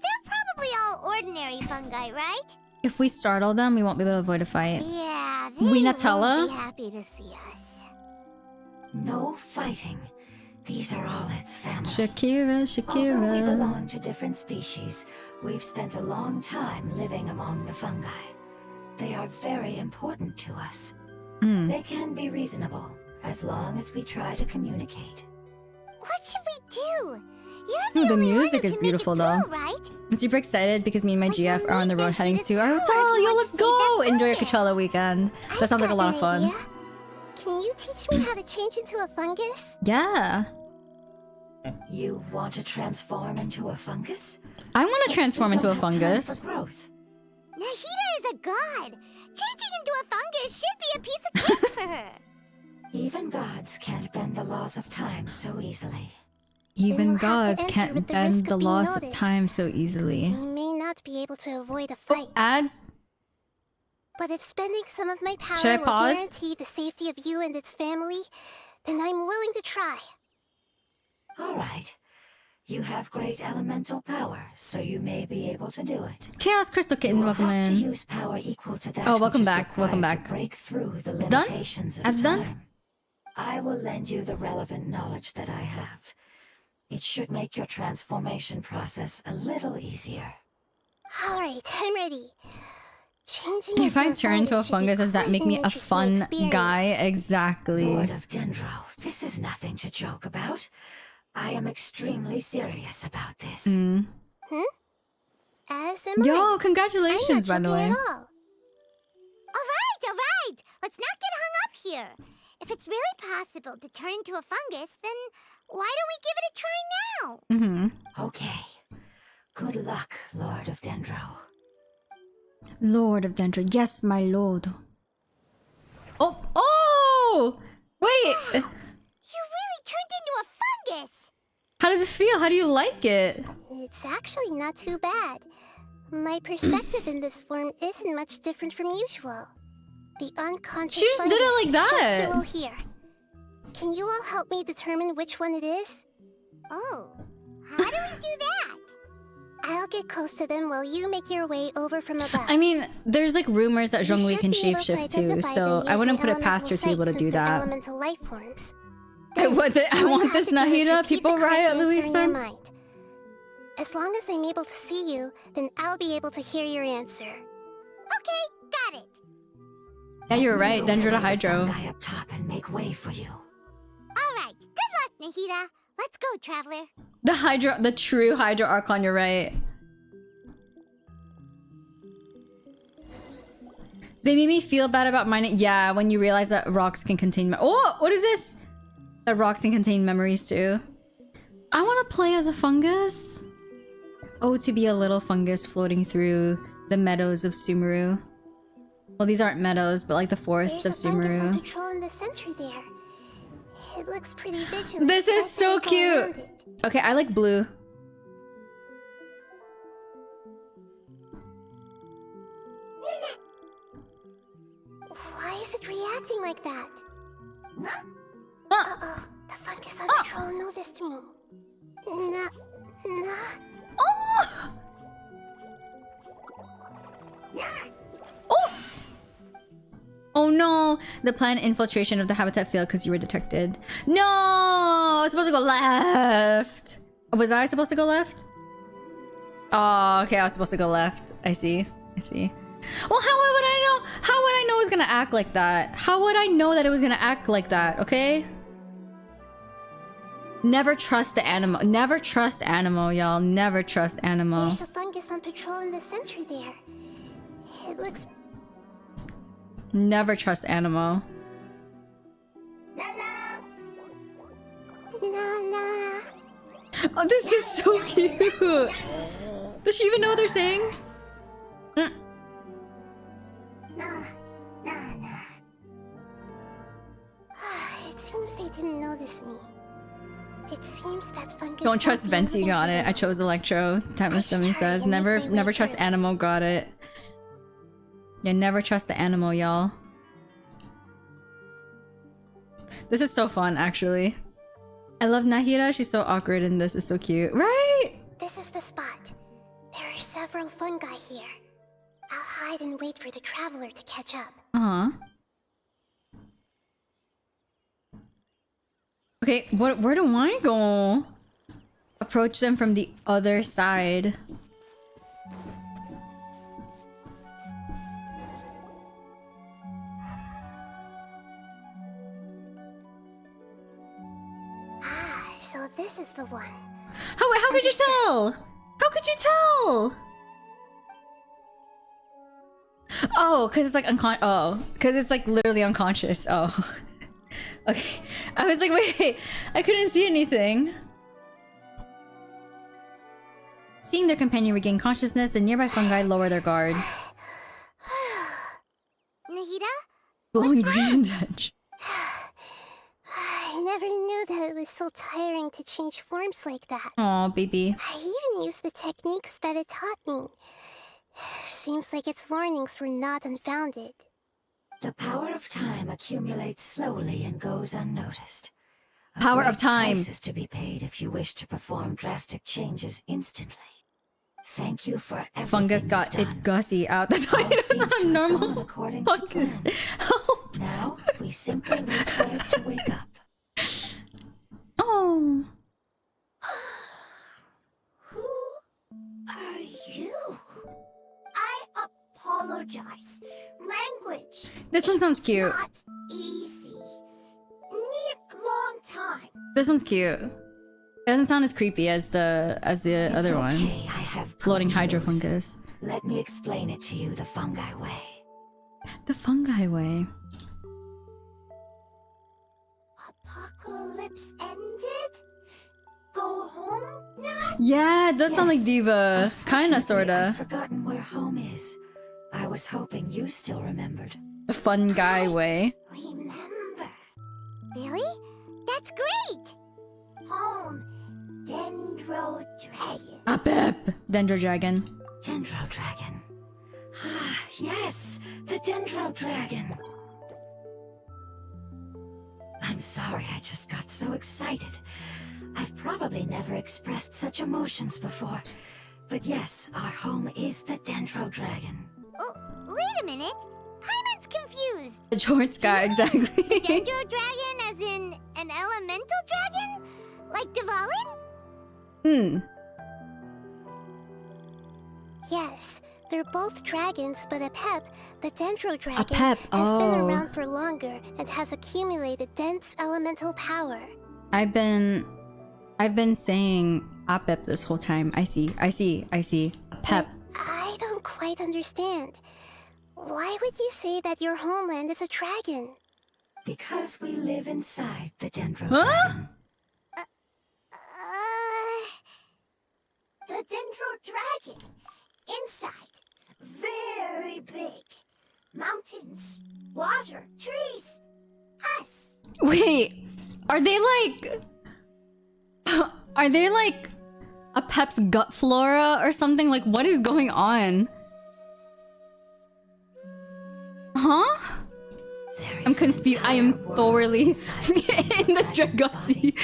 They're probably all ordinary fungi, right? If we startle them, we won't be able to avoid a fight. Yeah, We they Nutella? won't be happy to see us. No fighting. These are all its family. Shakira, Although we Shakira. belong to different species, we've spent a long time living among the fungi. They are very important to us. They can be reasonable, as long as we try to communicate. What should we do? You're Ooh, the the only one music who is can beautiful, make it though. through, right? I'm super excited because me and my But GF you are on the need road the heading heated to our power hotel. if you Yo, want let's to save that go! Enjoy your fungus. Coachella weekend. That I've sounds like a got lot of an fun. idea. Can you teach me how to change into a fungus? Yeah. You want to transform into a fungus? I want to transform We into a don't have time fungus. for growth. Nahida is a god. Changing into a fungus should be a piece of cake for her. Even gods can't bend the laws of time so easily. Even we'll have to gods enter can't with the bend risk the of being laws of noticed. time so easily. We may not be able to avoid a fight. Ads? But if spending some of my power Should I will pause? guarantee the safety of you and its family, then I'm willing to try. All right. You have great elemental power, so you may be able to do it. Chaos Crystal Kitten, You will welcome have to in. use power equal to that Oh, which welcome is back, welcome required back. to break through the It's done? limitations of That's time. done? I will lend you the relevant knowledge that I have. It should make your transformation process a little easier. Alright, I'm ready. Changing If I into turn into a should be fungus, does that quite make an me a interesting fun experience. guy? Exactly. Lord of Dendro, this is nothing to joke about. I am extremely serious about this. As am I. Yo, I'm congratulations, by not the joking way. at all. Alright! Let's not get hung up here. If it's really possible to turn into a fungus, then why don't we give it a try now? Mm-hmm. Okay. Good luck, Lord of Dendro. Lord of Dendro. Yes, my lord. Oh! Oh! Wait! You really turned into a fungus! How does it feel? How do you like it? It's actually not too bad. My perspective in this form isn't much different from usual. The unconscious She just did it fungus like is that. just below here. Can you all help me determine which one it is? Oh, how do we do that? I'll get close to them while you make your way over from above. I mean, there's like rumors that You Zhongli should can be able to shapeshift too, identify so them I wouldn't using put it past her to be able to elemental do sight since they're that. elemental life forms. I want, All I you want have this, to do is Nahida. repeat People the correct riot, answer Louis in your said. mind. As long as I'm able to see you, then I'll be able to hear your answer. Okay, got it. Yeah, you're right. Dendro to Hydro. Guy up top and make way for you. All right, good luck, Nahida. Let's go, Traveler. The Hydro, the true Hydro Archon, you're right. They made me feel bad about mine. Yeah, when you realize that rocks can contain... Oh, what is this? That rocks can contain memories too. I want to play as a fungus. Oh, to be a little fungus floating through the meadows of Sumeru. Well, these aren't meadows, but like the forests There's of a fungus on Sumeru. patrol in the center there. It looks pretty vigilant. This is Let's so go cute. around it. Okay, I like blue. Why is it reacting like that? Ah. Uh-oh, the fungus on patrol noticed me. Nah. Oh! Oh! Oh no! The planned infiltration of the habitat failed because you were detected. No! I was supposed to go left! Was I supposed to go left? Oh, okay, I was supposed to go left. I see. I see. Well, how would I know? How would I know it was gonna act like that? How would I know that it was gonna act like that, okay? Never trust the animal. Never trust animal, y'all. Never trust animal. There's a fungus on patrol in the center there. It looks... Never trust animal. Nah. Oh, this is so cute. Does she even know what they're saying? Mm. It seems they didn't notice me. It seems that fungus... Don't trust won't be Venti, living got very it. I chose Electro. Timeless Dummy says. and make Never my way never trust through. animal, got it. Yeah, never trust the animal, y'all. This is so fun, actually. I love Nahida. She's so awkward in this. It's so cute. Right? This is the spot. There are several fungi here. I'll hide and wait for the traveler to catch up. Uh-huh. Okay, where do I go? Approach them from the other side. So this is the one. How could you tell? How could you tell? Oh, because it's like oh, because it's like literally unconscious. Oh. Okay. I was like, wait, I couldn't see anything. Seeing their companion regain consciousness, the nearby fungi lower their guard. Nahida? Blowing green touch. I never knew that it was so tiring to change forms like that. Aw, baby. I even used the techniques that it taught me. Seems like its warnings were not unfounded. The power of time accumulates slowly and goes unnoticed. Power A of time. price is to be paid if you wish to perform drastic changes instantly. Thank you for everything Fungus got you've it done. gussy out. That's why All it's seems not to have gone normal. according to Fungus. plan. Help. Now we simply wait for it to wake up. Oh. Who are you? I apologize. Language. This one sounds cute. Not easy. Need long time. This one's cute. It doesn't sound as creepy as the It's other one. okay, I have Floating good news. hydrofungus. Let me explain it to you the fungi way. The fungi way. Apocalypse ended? Go home now? Yeah, it does sound like Yes. Diva. Kinda, Unfortunately, sorta. I've forgotten where home is. I was hoping you still remembered. The fun guy way. Remember. Really? That's great! Home. Dendro Dragon. A pep. Dendro Dragon. Dendro Dragon. Ah, yes, the Dendro Dragon. I'm sorry, I just got so excited. I've probably never expressed such emotions before. But yes, our home is the Dendro Dragon. Oh, wait a minute. Paimon's confused. The George guy, exactly. Dendro Dragon as in an elemental dragon? Like Dvalin? Hmm. Yes, they're both dragons, but Apep, the Dendro Dragon, Apep, has been oh. around for longer and has accumulated dense elemental power. I've been saying Apep this whole time. I see. Apep. I don't quite understand. Why would you say that your homeland is a dragon? Because we live inside the Dendro Huh? Dragon. The Dendro Dragon. Inside. Very big. Mountains. Water. Trees. Us. Wait, are they like Apep's gut flora or something? Like, what is going on? Huh? There I'm is an confused. I entire am world thoroughly inside the in the Dendro Dragossi. body.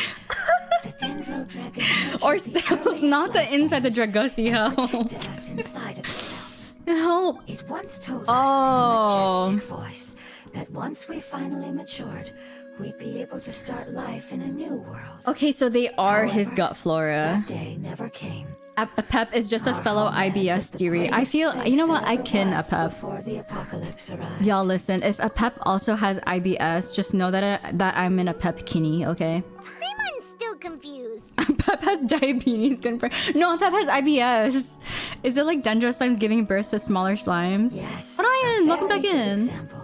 The Dendro Dragon Or nurtured the cells, earliest not the life inside the forms Dragossi. and Help. protected us inside of itself. Help. It once told Oh. us in a majestic voice that once we finally matured, we'd be able to start life in a new world. Okay, so they are his However, gut flora. That day never came. Apep is just a Our fellow homeland was IBS the theory. I greatest feel, place you know that what? I ever kin was Apep. Before the apocalypse arrived. Y'all listen, if Apep also has IBS, just know that I'm in Apep kinny, okay? Paimon's still confused. Apep has diabetes confirmed. No, Apep has IBS. Is it like dendro slimes giving birth to smaller slimes? Yes. Ryan, a welcome very back good in. example.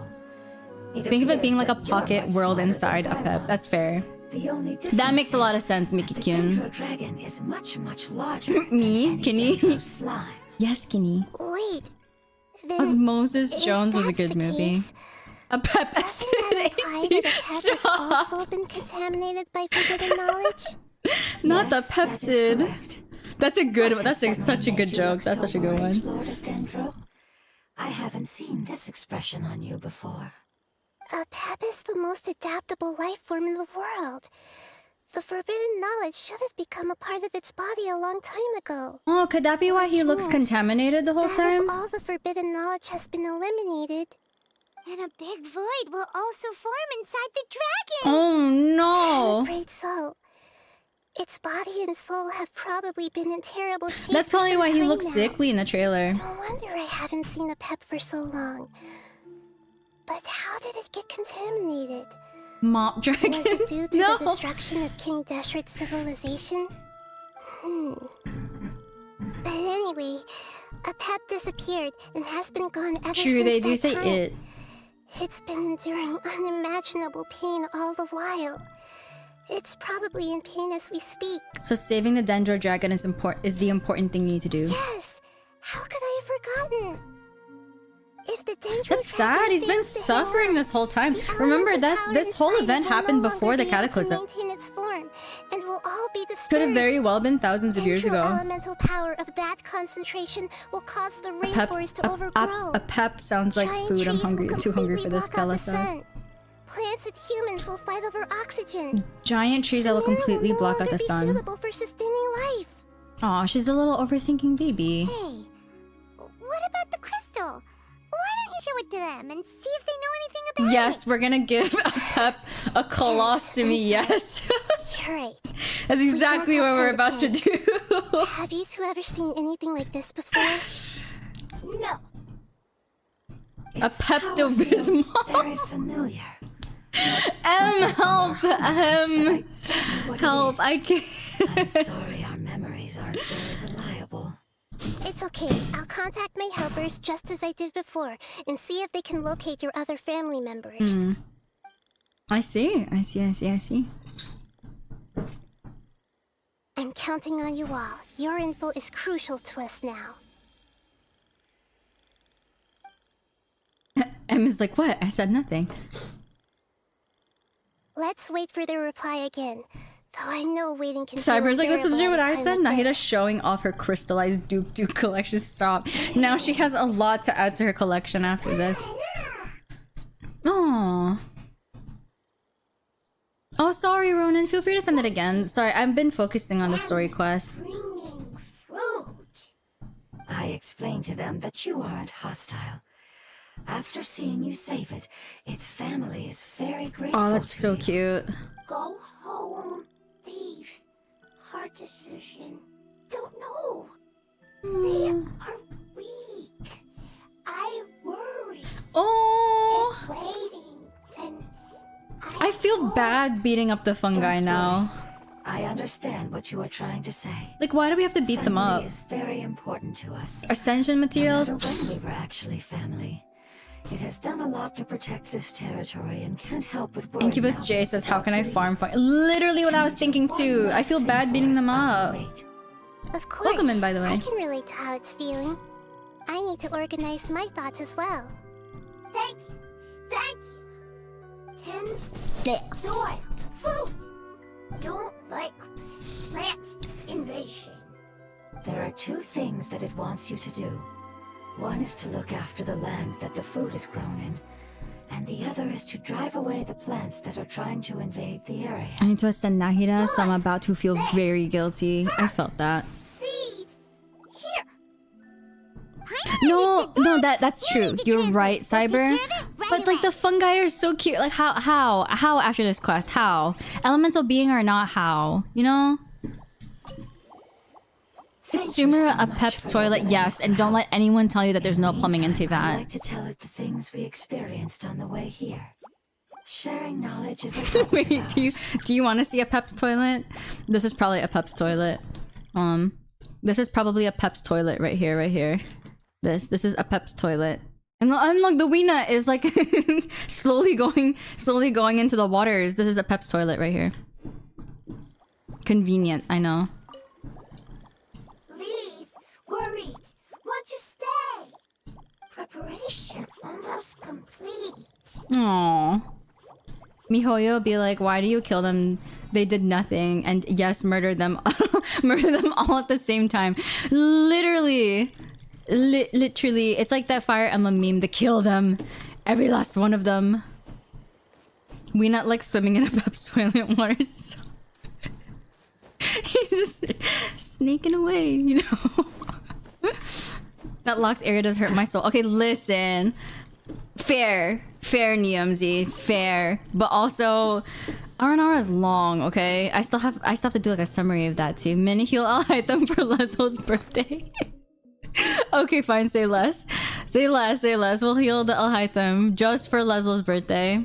It Think of it being appears like a that you're pocket much world smarter inside than Apep. Grandma. That's fair. The only That makes a lot of difference sense, is Mickey that Kyun. The Dendro Dragon is much, much larger Me? than any Kinny? Dendro slime. Yes, Skinny. Wait, then Osmosis if Jones was a that's good the movie. case, Apep doesn't that imply that Apep has Stop. also been contaminated by forbidden knowledge? Not the Yes, that is Pepsid. correct. That's a good. What That's has such a suddenly good made you joke. look That's so such a good worried, one. Lord of Dendro? I haven't seen this expression on you before. Apep is the most adaptable life form in the world. The forbidden knowledge should have become a part of its body a long time ago. Oh, could that be why he looks Which means contaminated the whole That time? if all the forbidden knowledge has been eliminated, And a big void will also form inside the dragon. Oh I'm no! afraid so. Its body and soul have probably been in terrible shape. That's for probably some why he time looks now. sickly in the trailer. No wonder I haven't seen Apep for so long. But how did it get contaminated? Mop dragon? Was it due to No. the destruction of King Deshret's civilization? But anyway, Apep disappeared and has been gone ever True, since they do that say time. it. It's been enduring unimaginable pain all the while. It's probably in pain as we speak. So saving the Dendro Dragon is the important thing you need to do. Yes! How could I have forgotten? If the Dendro That's Dragon sad. He's been fails to hang suffering on, this whole time. the Remember, elemental this power whole inside event it will happened no before longer the be able to Cataclysm. maintain its form, and will all be dispersed. Could have very well been thousands of years Potential ago. elemental power of that concentration will cause the rainforest to overgrow. A pep sounds like Giant food. I'm trees will hungry. Too hungry completely for this, block out the Kalasa. sun. Plants and humans will fight over oxygen. Giant trees that will Soon completely no block out longer the be sun. suitable for sustaining life. Aw, she's a little overthinking baby. Hey, what about the crystal? Why don't you show it to them and see if they know anything about it? Yes, we're gonna give a pep a colostomy, yes. You're right. That's exactly what we're about to do. Have you two ever seen anything like this before? No. A Pepto-Bismol. Very familiar. Help! Help! I can't. I'm sorry, our memories aren't very reliable. It's okay. I'll contact my helpers just as I did before and see if they can locate your other family members. I see. I'm counting on you all. Your info is crucial to us now. Emma's like, what? I said nothing. Let's wait for their reply again. Though I know waiting can Cyber's like, that's legit what I said. Nahida Nahida showing off her crystallized Duke collection. Stop. Now she has a lot to add to her collection after this. Aww. Oh, sorry, Ronan. Feel free to send it again. Sorry, I've been focusing on the story quest. Bringing fruit. I explained to them that you aren't hostile. After seeing you save it, its family is very grateful. Oh, that's to so you. cute. Go home, thief. Hard decision. Don't know. They are weak. I worry. Oh, If waiting, then I feel bad beating up the fungi now. I understand what you are trying to say. Like, why do we have to beat them Family up? is very important to us. Ascension materials? No matter when we were actually family. It has done a lot to protect this territory and can't help but worry. Incubus now J that it's says, how about can to I leave. farm? Literally what I was thinking too. I feel bad beating them up. Wait. Of course. Welcome in, by the way. I can relate to how it's feeling. I need to organize my thoughts as well. thank you. Thank you. Tend soil, food. Don't like plant invasion. There are two things that it wants you to do. One is to look after the land that the food is grown in, and the other is to drive away the plants that are trying to invade the area. I need to ascend Nahida, so I'm about to feel very guilty. I felt that. Seed. Here. No, that's true. You're right, Cyber. But like the fungi are so cute. Like how after this quest? How? Elemental being or not how? You know? Is Sumer a Pep's toilet? Yes, and don't let anyone tell you that there's no plumbing in I'd Teyvat. like to tell it the things we experienced on the way here. Sharing knowledge is a habit Wait, of do ours. you want to see a Pep's toilet? This is probably a Pep's toilet. This is probably a Pep's toilet right here. This is a Pep's toilet. And look, the Weena is like slowly going into the waters. This is a Pep's toilet right here. Convenient, I know. Leave. Worried. Want to stay. Preparation almost complete. Aww. Mihoyo be like, why do you kill them? They did nothing. And yes, murder them. Murder them all at the same time. Literally. Literally. It's like that Fire Emblem meme to kill them. Every last one of them. We not like swimming in a Pep's toilet water. So he's just sneaking away, you know. That locked area does hurt my soul. Okay, listen. Fair, Neomz, fair. But also, Aranara is long, okay? I still have to do like a summary of that too. Mini heal item for Leslo's birthday. Okay, fine, say less. Say less. We'll heal the Alhaitham just for Leslo's birthday.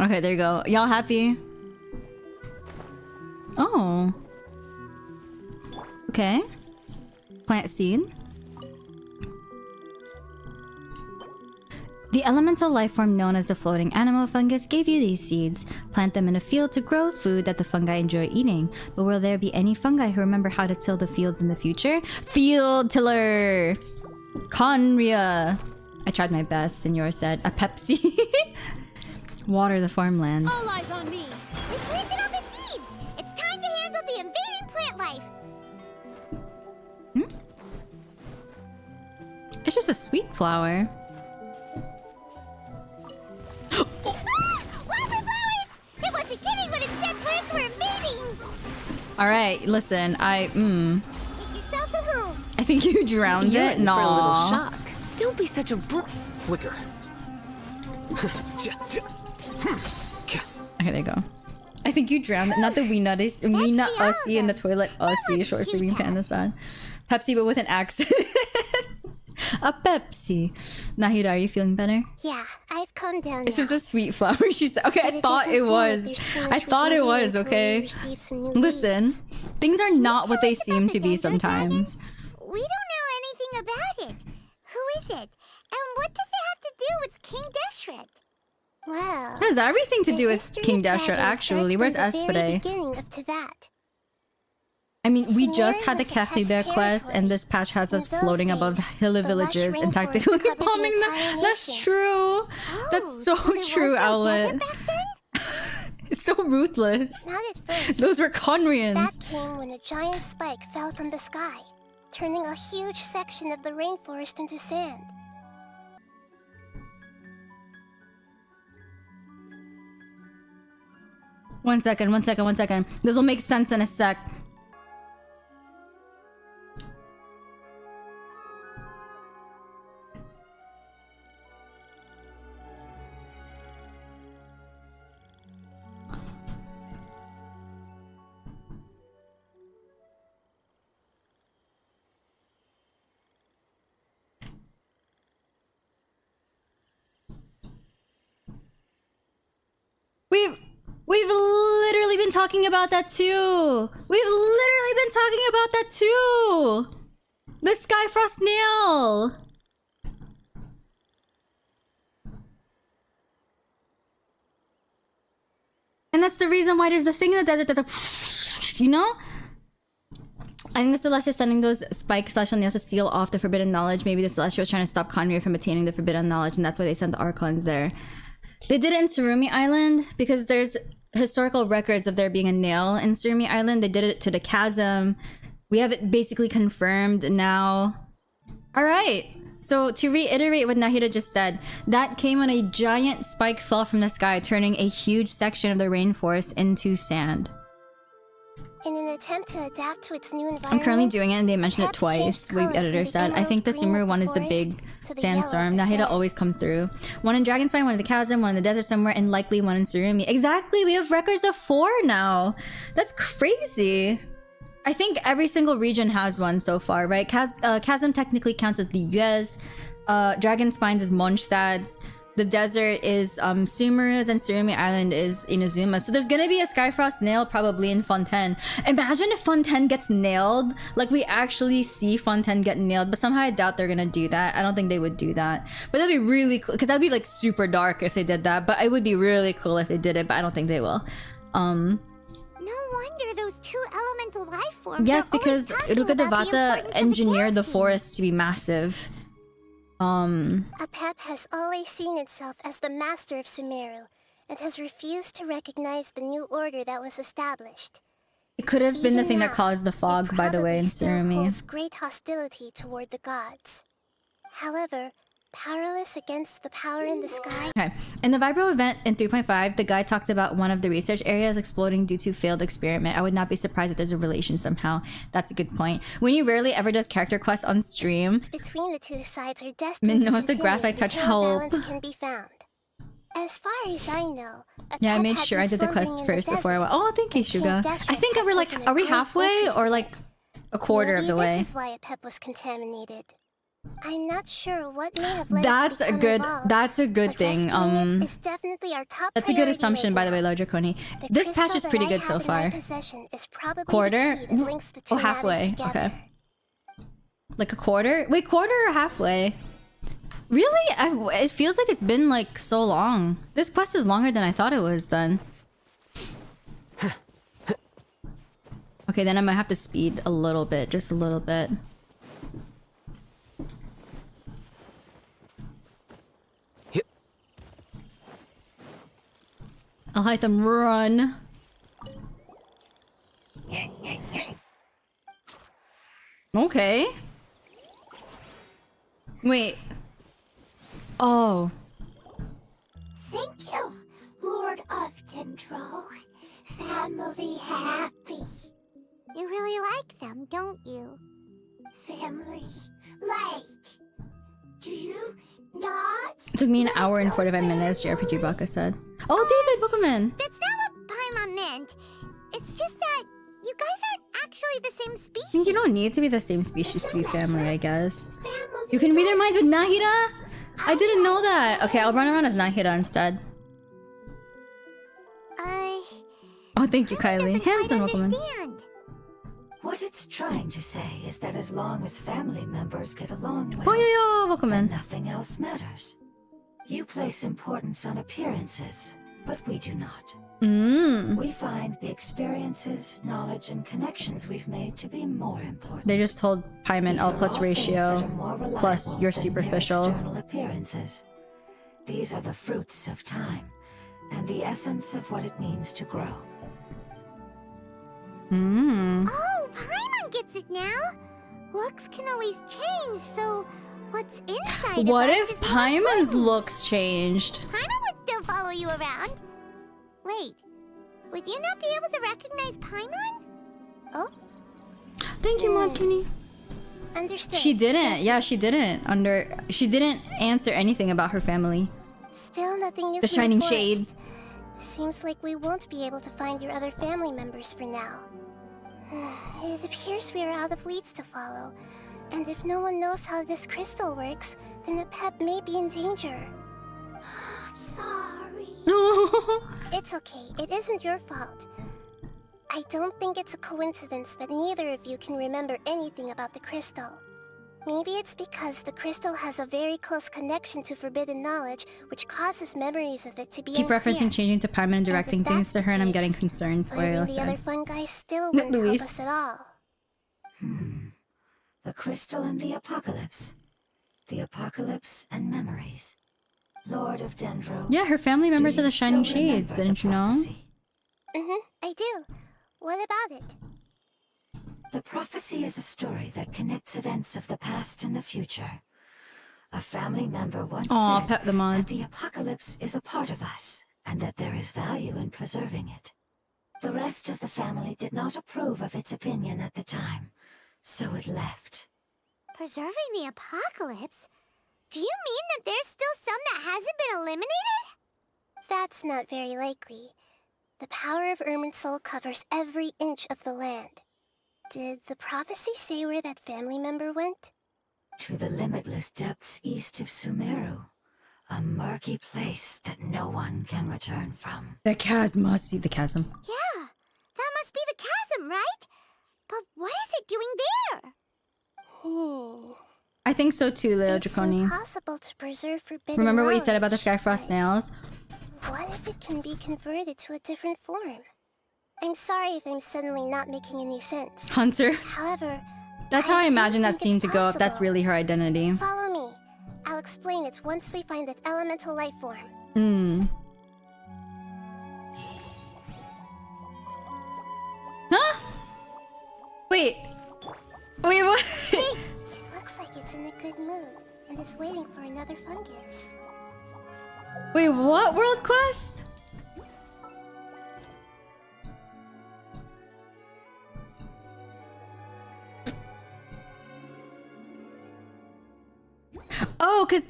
Okay, there you go. Y'all happy? Oh. Okay. Plant seed. The elemental life form known as the floating animal fungus gave you these seeds. Plant them in a field to grow food that the fungi enjoy eating. But will there be any fungi who remember how to till the fields in the future? Field tiller! Conria! I tried my best, Senor said. A Pepsi. Water the farmland. All eyes on me. We planted all the seeds. It's time to handle the invading plant life. It's just a sweet flower. All right, listen, Make yourselves at home. I think you drowned You're it. in for a little Nah. shock. Don't be such a Flicker. Okay, there you go. I think you drowned it. Not the we nut us see in the toilet ussy short sleeping panda-san. Pepsi, but with an accent. A Pepsi. Nahida, are you feeling better? Yeah, I've calmed down It's now. just a sweet flower. She said. Okay, But I thought doesn't it seem like was. there's too I much we thought can it do was. until we Okay. receive some new Listen, leads. things are not what they tell us seem about to the be Denver sometimes. We don't know anything about it. Who is it? And what does it have to do with King Deshret? Well, It has everything to the do with history King of Deshret, dragons actually. starts Where's from the very Espade? beginning of Teyvat. I mean, we just Sumeria had the was a Cafe Bear pet's quest, and territory. this patch has In us those floating days, above hilly the lush villages and rainforest tactically covered the bombing them. entire That's nation. true. That's Oh, so there true, was no Owlet. desert back then? It's so ruthless. Not at first. Those were Conrians. That came when a giant spike fell from the sky, turning a huge section of the rainforest into sand. One second. This will make sense in a sec. We've literally been talking about that too. The Skyfrost nail. And that's the reason why there's the thing in the desert that's a, you know? I think the Celestial is sending those spike celestial nails to seal off the forbidden knowledge. Maybe the Celestial was trying to stop Conrir from attaining the forbidden knowledge, and that's why they sent the Archons there. They did it in Surumi Island because there's historical records of there being a nail in Surumi Island. They did it to the chasm. We have it basically confirmed now. All right. So to reiterate what Nahida just said, that came when a giant spike fell from the sky, turning a huge section of the rainforest into sand. In an attempt to adapt to its new environment, I'm currently doing it and they mentioned it the pep twice. changed Wave color editor from said, I emerald think the green Sumeru of one is the forest big to the yellow of sandstorm. the Nahida sand. always comes through. One in Dragonspine, one in the chasm, one in the desert somewhere, and likely one in Surumi. Exactly, we have records of 4 now. That's crazy. I think every single region has one so far, right? Chasm technically counts as the US. Dragonspines is Mondstadt's. The desert is Sumeru's, and Surumi Island is Inazuma. So there's gonna be a Skyfrost nail probably in Fontaine. Imagine if Fontaine gets nailed. Like, we actually see Fontaine get nailed, but somehow I doubt they're gonna do that. I don't think they would do that. But that'd be really cool, because that'd be like super dark if they did that. But it would be really cool if they did it, but I don't think they will. No wonder those two elemental life forms. Yes, are always because talking Iruka about the Devata importance of engineered the adapting. forest to be massive. Apep has always seen itself as the master of Sumeru, and has refused to recognize the new order that was established. It could have been the Even thing now, that caused the fog, it by the way, in probably still Surumi. holds great hostility toward the gods. However, powerless against the power in the sky. Okay. In the Vibro event in 3.5, the guy talked about one of the research areas exploding due to failed experiment. I would not be surprised if there's a relation somehow. That's a good point. Winnie rarely ever does character quests on stream. Between the two sides are destined Min to knows the continue grass I touch until a help. balance can be found. As far as I know, Yeah, I Apep made had sure been I did the quest slumbering in first the before I went. desert, Oh, thank you, and King Shuga. Deshret I think had we're like, taken a are we great halfway interest or in like it. a quarter of Maybe the way? This is why Apep was contaminated. I'm not sure what may have led That's it to a become good. involved, That's a good but thing. rescuing it is definitely our top That's a good priority assumption, right by the way, now. Lord Draconi. The This patch crystal is pretty that I good so have in my far. possession is probably the Quarter? key that links the two Oh, matters halfway. together. Okay. Like a quarter? Wait, quarter or halfway? Really? It feels like it's been like so long. This quest is longer than I thought it was then. Okay, then I might have to speed a little bit, just a little bit. I'll hide them run. Okay. Wait. Oh. Thank you, Lord of Tendril. Family happy. You really like them, don't you? Family. Like, do you not? It took me an hour and 45 minutes, JRPG Baka said. Oh, David, welcome in. That's not what Paimon meant. It's just that you guys aren't actually the same I species. think you don't need to be the same species to be family, I guess. You can read their minds with Nahida? I didn't know that. Okay, I'll run around as Nahida instead. Oh, thank you, Kylie. Handsome, welcome in. What it's trying to say is that as long as family members get along well, Oh, yo, welcome then in. nothing else matters. You place importance on appearances, but we do not. We find the experiences, knowledge, and connections we've made to be more important. They just told Paimon These L are plus all things that ratio are more reliable plus your than mere superficial. external appearances. These are the fruits of time, and the essence of what it means to grow. Oh, Paimon gets it now. Looks can always change, so what's inside What of if us is more Paimon's important. looks changed? Paimon would still follow you around. Wait, would you not be able to recognize Paimon? Oh, Thank you, Montini. Understood. She didn't. Yeah, she didn't. She didn't answer anything about her family. Still nothing new The from Shining forest. Shades. Seems like we won't be able to find your other family members for now. It appears we are out of leads to follow. And if no one knows how this crystal works, then Apep may be in danger. Sorry. It's okay. It isn't your fault. I don't think it's a coincidence that neither of you can remember anything about the crystal. Maybe it's because the crystal has a very close connection to forbidden knowledge, which causes memories of it to be Keep unclear. referencing changing to Paimon and directing if things that's to her, and I'm the getting case, concerned for Finding you. the other fungi still wouldn't help Luis. us at all. The crystal and the apocalypse. The apocalypse and memories. Lord of Dendro. Yeah, her family members do are the you Shining still remember Shades. the Didn't you know? prophecy? I do. What about it? The prophecy is a story that connects events of the past and the future. A family member once Aw, said pet the that mods. the apocalypse is a part of us, and that there is value in preserving it. The rest of the family did not approve of its opinion at the time, so it left. Preserving the apocalypse? Do you mean that there's still some that hasn't been eliminated? That's not very likely. The power of Irminsul covers every inch of the land. Did the prophecy say where that family member went? To the limitless depths east of Sumeru. A murky place that no one can return from. The chasm. I see the chasm. Yeah, that must be the chasm, right? But what is it doing there? I think so too, Leo It's Draconi. impossible to preserve forbidden Remember what you said about the knowledge, Skyfrost but nails? What if it can be converted to a different form? I'm sorry if I'm suddenly not making any sense. Hunter. However, That's how I do imagine that think scene it's to go if that's possible. really her identity. Follow me. I'll explain it once we find that elemental life form. Huh? Wait, what? It looks like it's in a good mood and is waiting for another fungus. Wait, what? World Quest? Oh, cause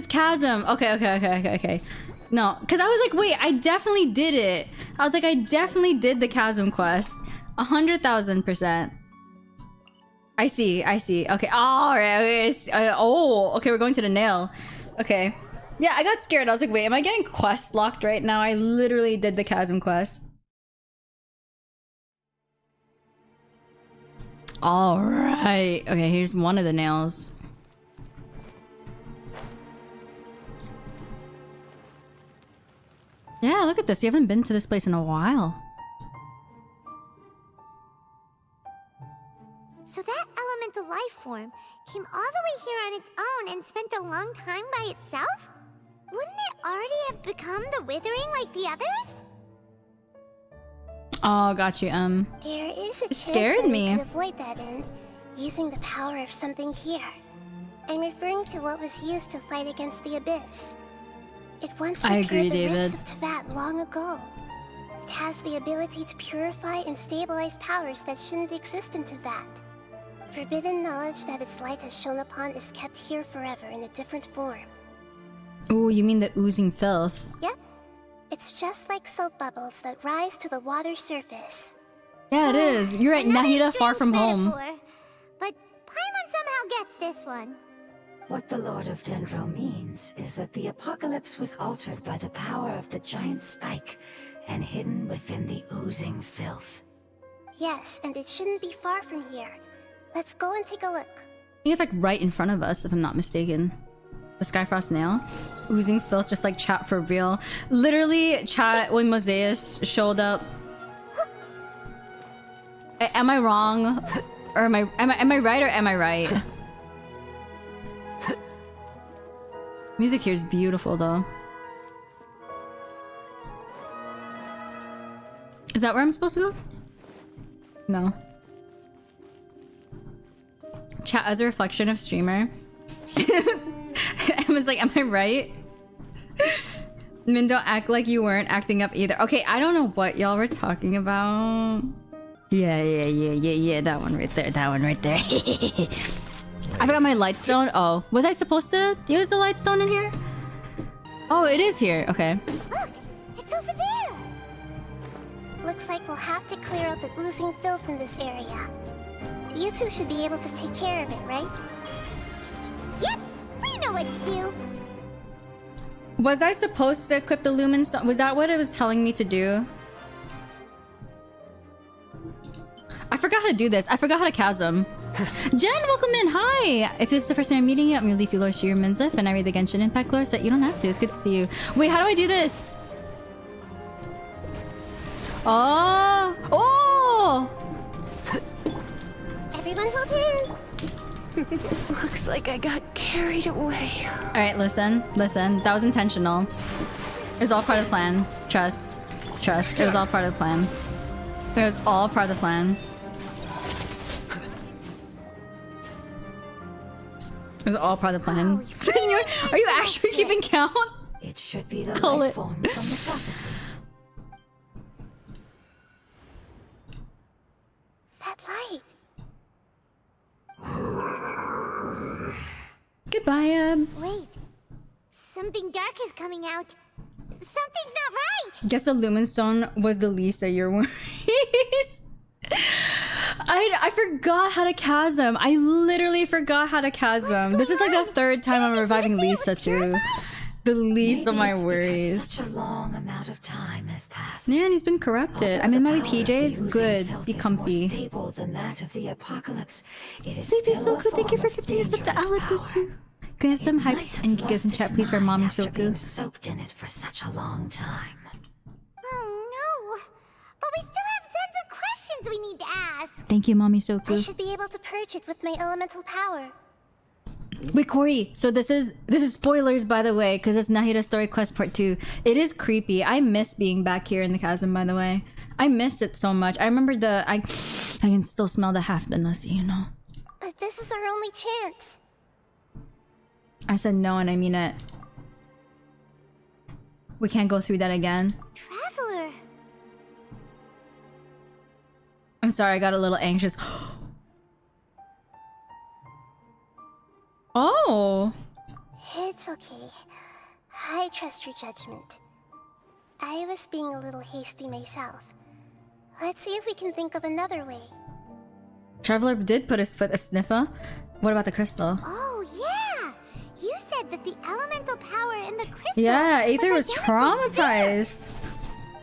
chasm. Okay. No, cause I was like, wait, I definitely did it. I was like, I definitely did the chasm quest, 100,000%. I see. Okay, all right. Okay, we're going to the nail. Okay, yeah, I got scared. I was like, wait, am I getting quest locked right now? I literally did the chasm quest. All right. Okay, here's one of the nails. Yeah, look at this. You haven't been to this place in a while. So that elemental life form came all the way here on its own and spent a long time by itself? Wouldn't it already have become the Withering like the others? Oh, got you. There is a It chance scared that me. we could avoid that end, using the power of something here. I'm referring to what was used to fight against the Abyss. It once I repaired agree, the rifts David. of Teyvat long ago. It has the ability to purify and stabilize powers that shouldn't exist in Teyvat. Forbidden knowledge that its light has shone upon is kept here forever in a different form. Ooh, you mean the oozing filth? Yep. It's just like soap bubbles that rise to the water surface. Yeah, it is. You're at Nahida, far from home. But Paimon somehow gets this one. What the Lord of Dendro means is that the apocalypse was altered by the power of the giant spike and hidden within the oozing filth. Yes, and it shouldn't be far from here. Let's go and take a look. I think it's like right in front of us, if I'm not mistaken. The Skyfrost nail. Oozing filth, just like chat for real. Literally, chat when Moseus showed up. Am I wrong? Or am I right or am I right? Music here is beautiful though. Is that where I'm supposed to go? No. Chat as a reflection of streamer. Emma's like, am I right? Min, don't act like you weren't acting up either. Okay, I don't know what y'all were talking about. Yeah. That one right there. That one right there. I forgot my light stone. Oh, was I supposed to use the light stone in here? Oh, it is here. Okay. Look, it's over there. Looks like we'll have to clear out the oozing filth in this area. You two should be able to take care of it, right? Yep, we know what to do. Was I supposed to equip the lumen stone? Was that what it was telling me to do? I forgot how to do this. I forgot how to chasm. Jen, welcome in. Hi. If this is the first time I'm meeting you, I'm your Leify Lore, your Minsleif, and I read the Genshin Impact lore so that you don't have to. It's good to see you. Wait, how do I do this? Oh! Everyone hold in. Looks like I got carried away. Alright, listen. That was intentional. It was all part of the plan. Trust. It was all part of the plan. It was all part of the plan. It was all part of the plan. Oh, Senor, are you actually keeping count? It should be the Call life it. form from the prophecy. That light. Goodbye, Wait, something dark is coming out. Something's not right. Guess the lumen stone was the least of your worries. I forgot how to chasm. I literally forgot how to chasm. This is like the third time I'm reviving Lisa too. The least of my Maybe it's worries. Such a long amount of time has passed. Man, he's been corrupted. I'm in my PJs. Good. Be comfy. More stable than that of the apocalypse. It is Sleepy still Soku, thank you for form of gifting us up to dangerous Alibisu. power. Can I have some It might hypes have and gives in lost chat, its please, for mind Mommy after being Soku? soaked in it for such a long time. Oh no, but we still have tons of questions we need to ask. Thank you, Mommy I Soku. should be able to purge it with my elemental power. Wait, Corey. So this is spoilers, by the way, because it's Nahida Story Quest Part 2. It is creepy. I miss being back here in the chasm, by the way. I miss it so much. I remember I can still smell the half-the-nusy, you know. But this is our only chance. I said no, and I mean it. We can't go through that again. Traveler. I'm sorry, I got a little anxious. Oh! It's okay. I trust your judgment. I was being a little hasty myself. Let's see if we can think of another way. Traveler did put his foot a sniffer. What about the crystal? Oh yeah, you said that the elemental power in the crystal. Yeah, Aether was identical to theirs. traumatized.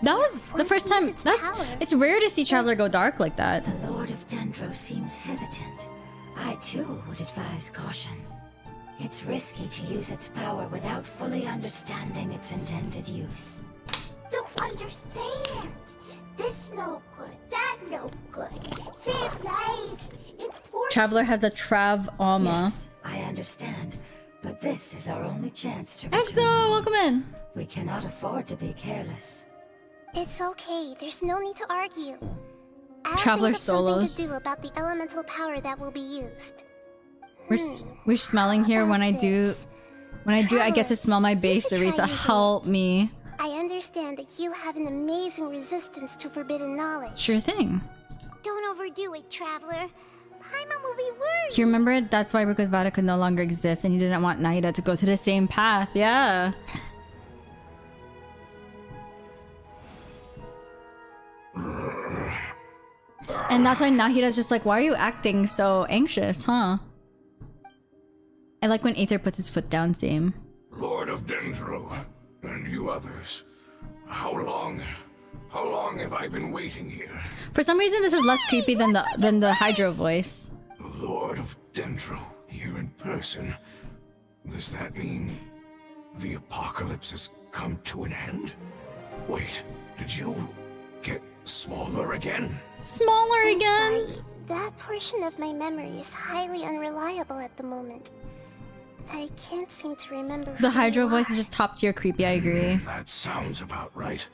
That was the Once first it time. loses its power. It's rare to see Traveler go dark like that. The Lord of Dendro seems hesitant. I too would advise caution. It's risky to use its power without fully understanding its intended use. Don't understand. This no good, that no good. Save lives. Important. Traveler has the Trav Alma. Yes, I understand, but this is our only chance to EXO, return home. welcome in. We cannot afford to be careless. It's okay. There's no need to argue. I'll Traveler think of solos. something to do about the elemental power that will be used. We're smelling here when I do. When I do, I get to smell my base You could try Aretha. using Help it. me. I understand understand that you have an amazing resistance to forbidden knowledge. Sure thing. Don't overdo it, Traveler. Paimon will be worried. You remember that's why Rukavada could no longer exist and he didn't want Nahida to go to the same path. Yeah. And that's why Nahida's just like, why are you acting so anxious, huh? I like when Aether puts his foot down, same. Lord of Dendro, and you others, how long have I been waiting here? For some reason, this is less creepy than the Hydro voice. Lord of Dendro, here in person. Does that mean the apocalypse has come to an end? Wait, did you get smaller again? Smaller again? Sorry, that portion of my memory is highly unreliable at the moment. I can't seem to remember. The Hydro voice is just top tier creepy, I agree. That sounds about right.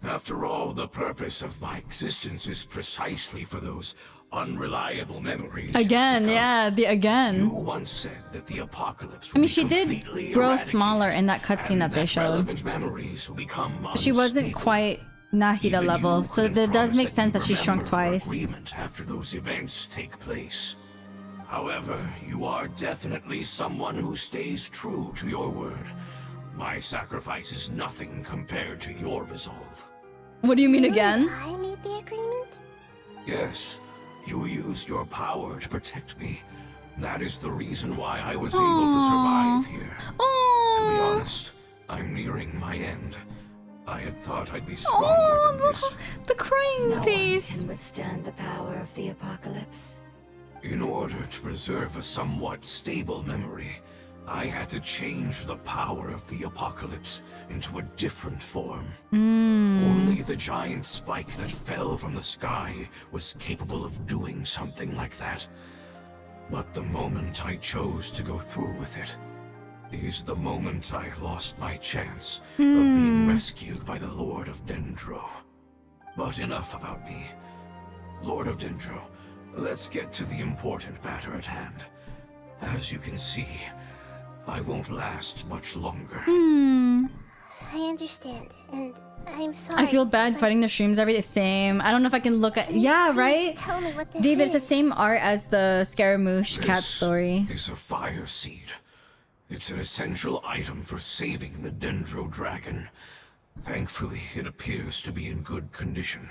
After all, the purpose of my existence is precisely for those unreliable memories. Again, yeah, again. You once said that the apocalypse. I mean, she did grow smaller in that cutscene that they showed. Relevant memories will become she wasn't unstable. quite Nahida level, so that does make sense that she shrunk twice. Agreement after those events take place. However, you are definitely someone who stays true to your word. My sacrifice is nothing compared to your resolve. What do you mean again? I made the agreement? Yes, you used your power to protect me. That is the reason why I was able to survive here. To be honest, I'm nearing my end. I had thought I'd be stronger than this. The crying face. No one can withstand the power of the apocalypse. In order to preserve a somewhat stable memory, I had to change the power of the apocalypse into a different form. Only the giant spike that fell from the sky was capable of doing something like that. But the moment I chose to go through with it is the moment I lost my chance of being rescued by the Lord of Dendro. But enough about me. Lord of Dendro, let's get to the important matter at hand. As you can see, I won't last much longer. I understand, and I'm sorry. I feel bad fighting the streams every the same. I don't know if I can look at. Yeah, Please right? tell me what this David, it's the is. same art as the Scaramouche cat story. This is a fire seed. It's an essential item for saving the Dendro dragon. Thankfully, it appears to be in good condition.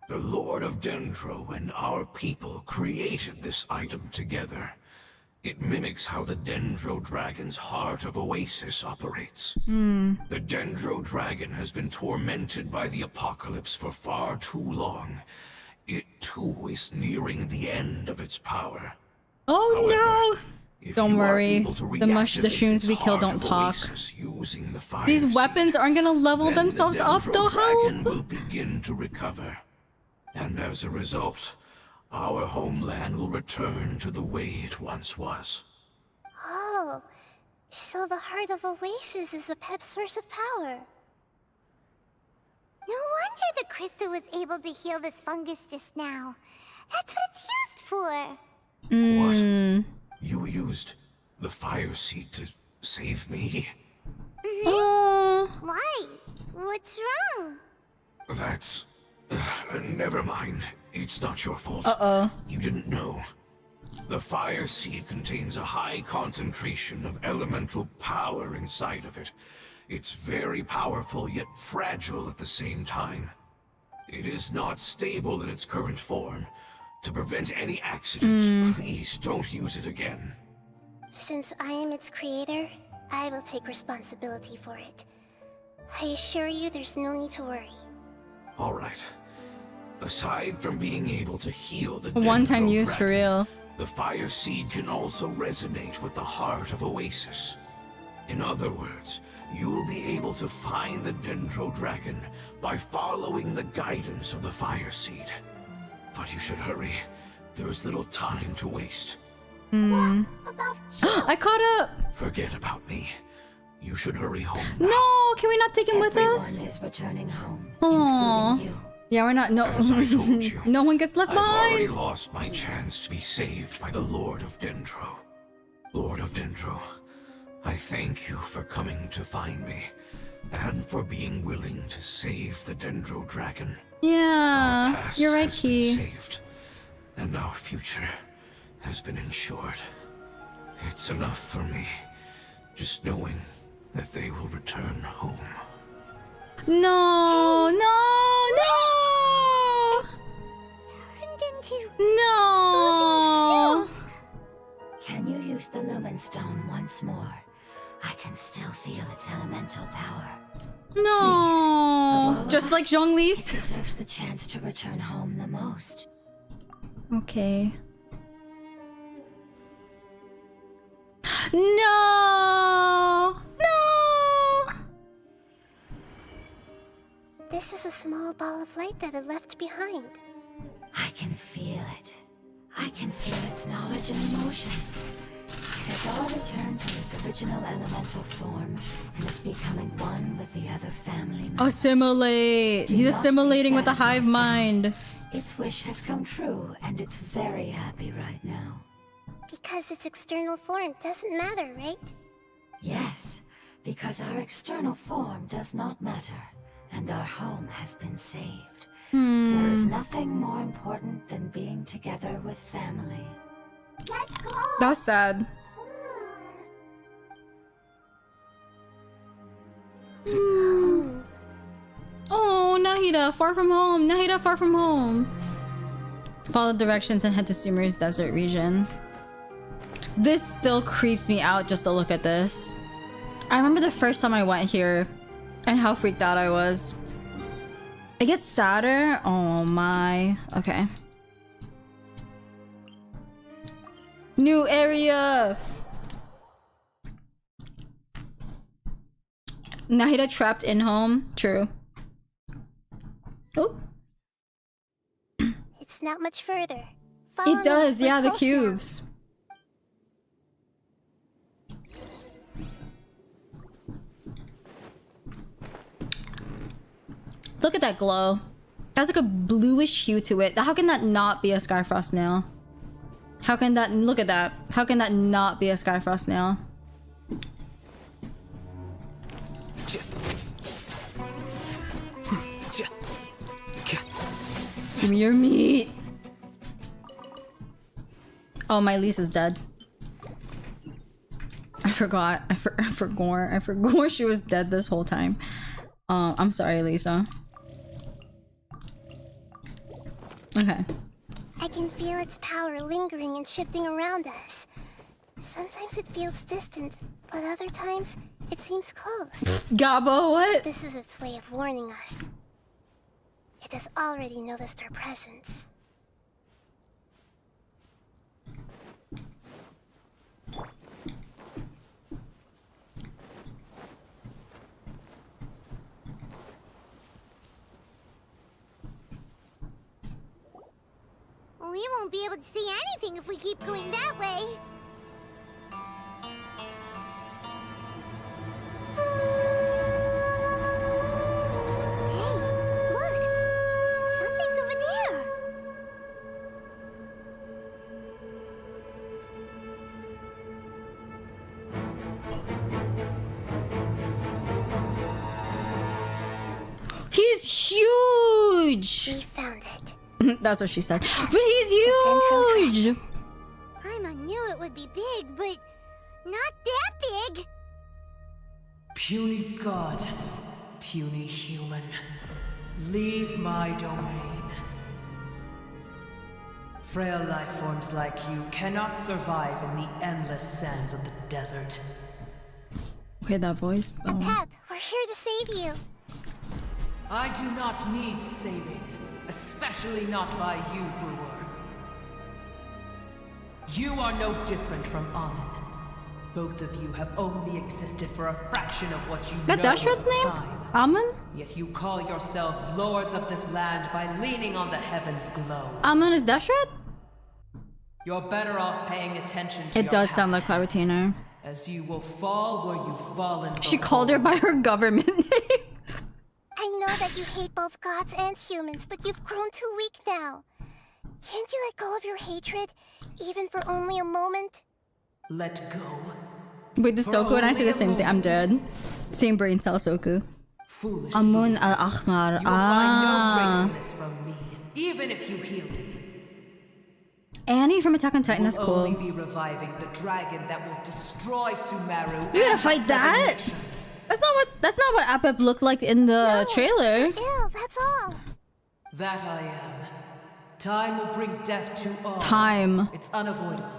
The Lord of Dendro and our people created this item together. It mimics how the Dendro Dragon's Heart of Oasis operates. The Dendro Dragon has been tormented by the apocalypse for far too long. It too is nearing the end of its power. Oh However, no! if Don't you are worry. able to The reactivate shrooms its we kill Heart don't of talk. Oasis using the fire These seed, weapons aren't gonna level then themselves the up Dendro though, Dragon how? will begin to recover. And as a result, our homeland will return to the way it once was. Oh, so the Heart of Oasis is a pep source of power. No wonder the crystal was able to heal this fungus just now. That's what it's used for. What? You used the fire seed to save me? Why? What's wrong? That's... never mind. It's not your fault. Uh-oh. You didn't know. The fire seed contains a high concentration of elemental power inside of it. It's very powerful, yet fragile at the same time. It is not stable in its current form. To prevent any accidents, please don't use it again. Since I am its creator, I will take responsibility for it. I assure you there's no need to worry. All right. Aside from being able to heal the One-time Dendro use for Dragon, real. the fire seed can also resonate with the Heart of Oasis. In other words, you'll be able to find the Dendro Dragon by following the guidance of the fire seed. But you should hurry. There is little time to waste. I caught up! Forget about me. You should hurry home now. No! Can we not take him with Everyone us? is returning home, Aww. including you. Yeah, we're not. No. As I told you, No one gets left I've already behind! lost my chance to be saved by the Lord of Dendro. Lord of Dendro, I thank you for coming to find me. and for being willing to save the Dendro Dragon. Yeah, Past you're right, has been Key. saved, and our future has been ensured. It's enough for me, just knowing that they will return home. No, no, no! Turned into No! Can you use the Lumen Stone once more? I can still feel its elemental power. No! Please, Just like Zhongli's? it deserves the chance to return home the most. Okay. No! No! This is a small ball of light that it left behind. I can feel it. I can feel its knowledge and emotions. It has all returned to its original elemental form and is becoming one with the other family members. Assimilate! Do He's not be assimilating with the sad, my hive friends. mind. Its wish has come true, and it's very happy right now. Because its external form doesn't matter, right? Yes, because our external form does not matter, and our home has been saved. There is nothing more important than being together with family. Let's go. That's sad. Oh, Nahida, far from home. Nahida, far from home. Follow directions and head to Sumeru's desert region. This still creeps me out just to look at this. I remember the first time I went here and how freaked out I was. It gets sadder. Oh my. Okay. New area! Nahida trapped in home. True. Oh. It's not much further. Follow It does, me. We're yeah, the close cubes. Look at that glow. That's like a bluish hue to it. How can that not be a Skyfrost nail? How can that... Look at that. How can that not be a Skyfrost nail? Give me your meat. Oh, my Lisa's dead. I forgot. I forgot she was dead this whole time. I'm sorry, Lisa. Okay. I can feel its power lingering and shifting around us. Sometimes it feels distant, but other times it seems close. Gabo, what? This is its way of warning us. It has already noticed our presence. We won't be able to see anything if we keep going that way. Hey, look! Something's over there! He's huge! We found it. That's what she said. But he's huge! I knew it would be big, but not that big! Puny god, puny human, leave my domain. Frail life forms like you cannot survive in the endless sands of the desert. Okay, that voice though. Pep, we're here to save you. I do not need saving, especially not by you, Brewer. You are no different from Amun. Both of you have only existed for a fraction of what you That know Dashred's of name? time. Amun? Yet you call yourselves lords of this land by leaning on the heavens' glow. Amun is Dashred? You're better off paying attention to It your does sound like path, Claritina. as you will fall where you've fallen She before. called her by her government name. I know that you hate both gods and humans, but you've grown too weak now. Can't you let go of your hatred, even for only a moment? Let go. Wait, the Soko and I say the same thing. I'm dead. Same brain cell, Soku. Foolish Amun being. al-Ahmar. You will find no gratefulness from me, even if you heal me. Annie from Attack on Titan, that's We'll cool. only be reviving the dragon that will destroy Sumeru. You gotta and fight the that? 7 nations. That's not what Apep looked like in the trailer. Ill, that's all. That I am. Time will bring death to all. Time. It's unavoidable.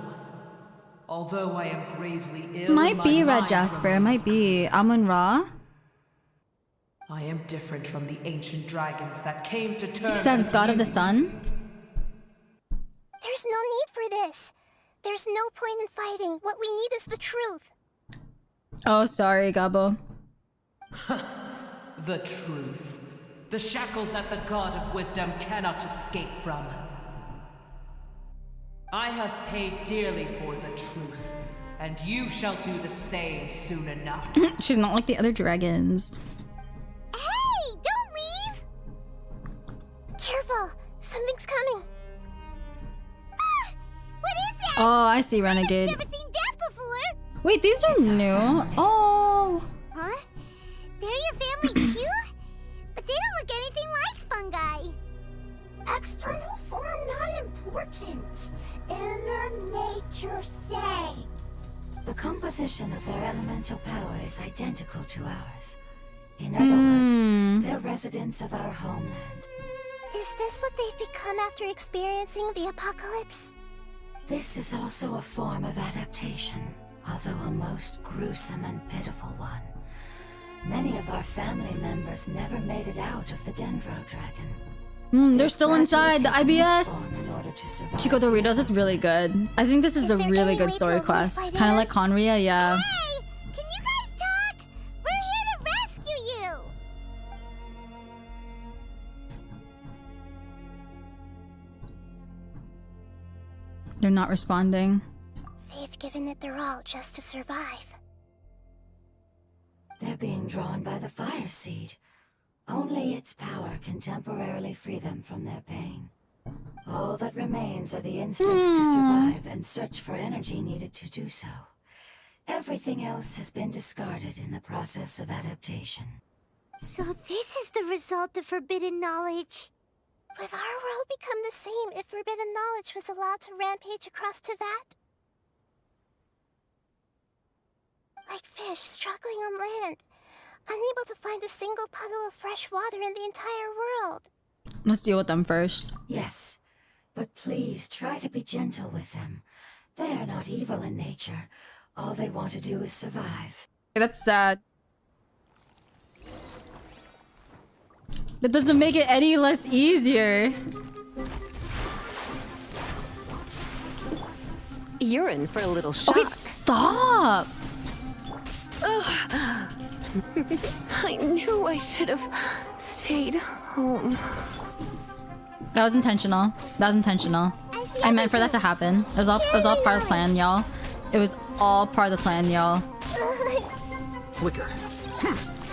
Although I am gravely ill, Might my be Red mind Jasper, remains might be Amun Ra. I am different from the ancient dragons that came to terms Sense, with God of you. the Sun. There's no need for this. There's no point in fighting. What we need is the truth. Oh, sorry, Gabo. The truth. The shackles that the God of Wisdom cannot escape from. I have paid dearly for the truth, and you shall do the same soon enough. She's not like the other dragons. Hey, don't leave! Careful, something's coming. Ah, what is that? Oh, I see Renegade. Never seen that before. Wait, these are new. Oh. Huh? They're your family too? But they don't look anything like fungi. External form not important. Inner nature say. The composition of their elemental power is identical to ours. In other words, they're residents of our homeland. Is this what they've become after experiencing the apocalypse? This is also a form of adaptation, although a most gruesome and pitiful one. Many of our family members never made it out of the Dendro Dragon. They're still inside the IBS. Chico Doritos is really good. I think this is a really good story quest. Kind of like Conria, yeah. Hey! Can you guys talk? We're here to rescue you! They're not responding. They've given it their all just to survive. They're being drawn by the fire seed. Only its power can temporarily free them from their pain. All that remains are the instincts to survive and search for energy needed to do so. Everything else has been discarded in the process of adaptation. So this is the result of forbidden knowledge. Would our world become the same if forbidden knowledge was allowed to rampage across Teyvat? Like fish struggling on land, unable to find a single puddle of fresh water in the entire world. Let's deal with them first. Yes, but please try to be gentle with them. They are not evil in nature. All they want to do is survive. That's sad. That doesn't make it any less easier. You're in for a little shock. Okay, stop. I knew I should have stayed home. That was intentional. That was intentional. I meant for that to happen. It was all part of the plan, y'all. It was all part of the plan, y'all. Flicker.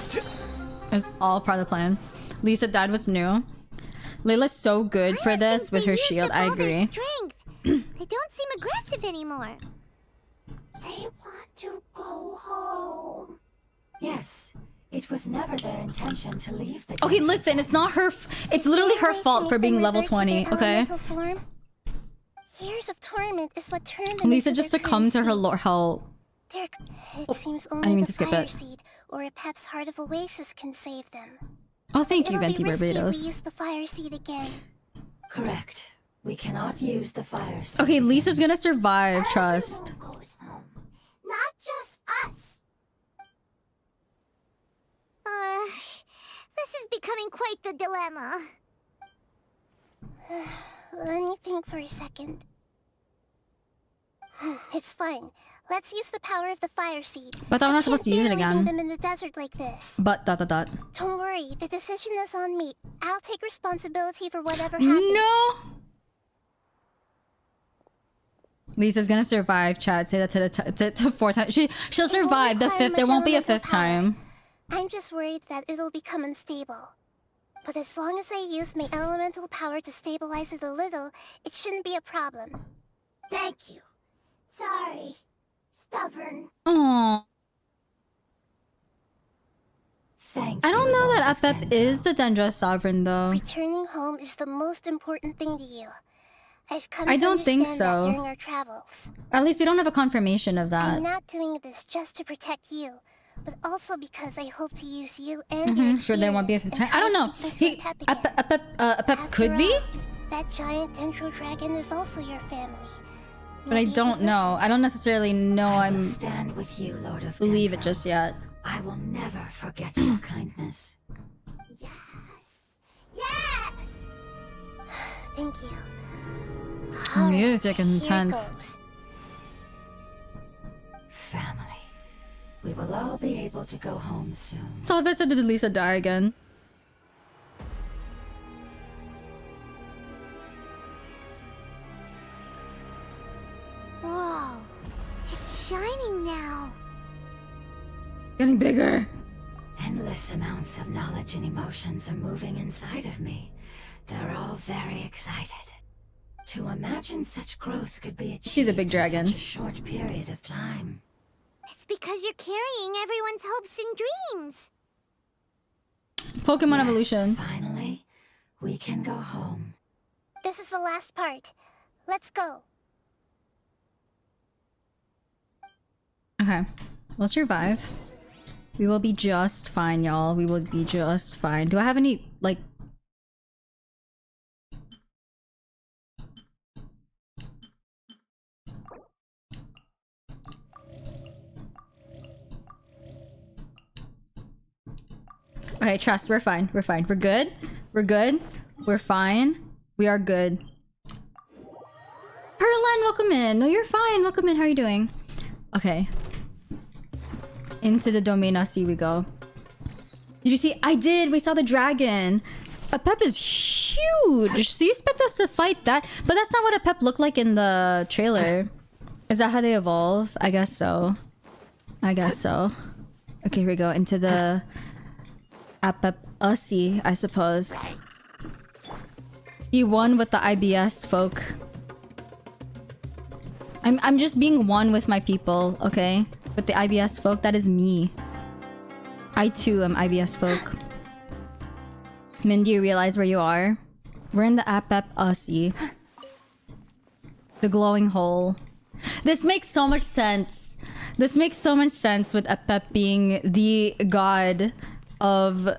It was all part of the plan. Lisa died. What's new? Layla's so good for this with her shield. I agree. Strength. They don't seem aggressive anymore. They want to go home. Yes, it was never their intention to leave the Okay, Genshin listen. It's not her. It's literally her fault for being level 20. Okay. Years of torment is what turned them Lisa into just their succumbed to her current lore hell. state. It Oh, seems I didn't only mean the to skip fire it. seed or a Pep's Heart of Oasis can save them. Oh, thank you, It'll Venti be risky if we Barbados. use the fire seed again. Correct. We cannot use the fire seed. Okay, Lisa's gonna survive. Trust. Everyone goes home. Not just us. This is becoming quite the dilemma. Let me think for a second. It's fine. Let's use the power of the fire seed. But I'm not supposed to use it can't bear leaving again. them in the desert like this. But ... Don't worry, the decision is on me. I'll take responsibility for whatever happens. No. Lisa's gonna survive. Chad, say that to 4 times. She'll survive the 5th. There won't be a 5th time. I'm just worried that it'll become unstable. But as long as I use my elemental power to stabilize it a little, it shouldn't be a problem. Thank you. Sorry. Stubborn. Aww. Thank I you, don't know Lord that of Apep Dendro. is the Dendra sovereign though. Returning home is the most important thing to you. I've come I to don't think understand that so. during our travels. At least we don't have a confirmation of that. I'm not doing this just to protect you, but also because I hope to use you and your Sure, there won't be a experience time. I don't and know. try speaking to Apep again. Apep could be, That giant Dendro dragon is also your family. but I Maybe don't you know. I don't necessarily know. I will I'm stand with you, Lord of believe it Dendro. just yet. I will never forget your kindness. Yes! Yes! Thank you. Music Here intense. goes. Family. We will all be able to go home soon. Salvesa, did Lisa die again? Whoa! It's shining now! Getting bigger. Endless amounts of knowledge and emotions are moving inside of me. They're all very excited. To imagine such growth could be achieved See the big dragon. in such a short period of time. It's because you're carrying everyone's hopes and dreams! Pokemon Yes, evolution. Finally, we can go home. This is the last part. Let's go. Okay, we'll survive. We will be just fine, y'all. We will be just fine. Do I have any, like... Okay, trust. We're fine. We're fine. We're good. We're good. We're fine. We are good. Perlan, welcome in. No, you're fine. Welcome in. How are you doing? Okay. Into the Domain Sea we go. Did you see? I did. We saw the dragon. Apep is huge. So you expect us to fight that? But that's not what Apep looked like in the trailer. Is that how they evolve? I guess so. I guess so. Okay, here we go. Into the Apep Sea, I suppose. He won with the IBS folk. I'm just being one with my people, okay? With the IBS folk, that is me. I too am IBS folk. Min, do you realize where you are? We're in the Apep Sea. The glowing hole. This makes so much sense. This makes so much sense with Apep being the god of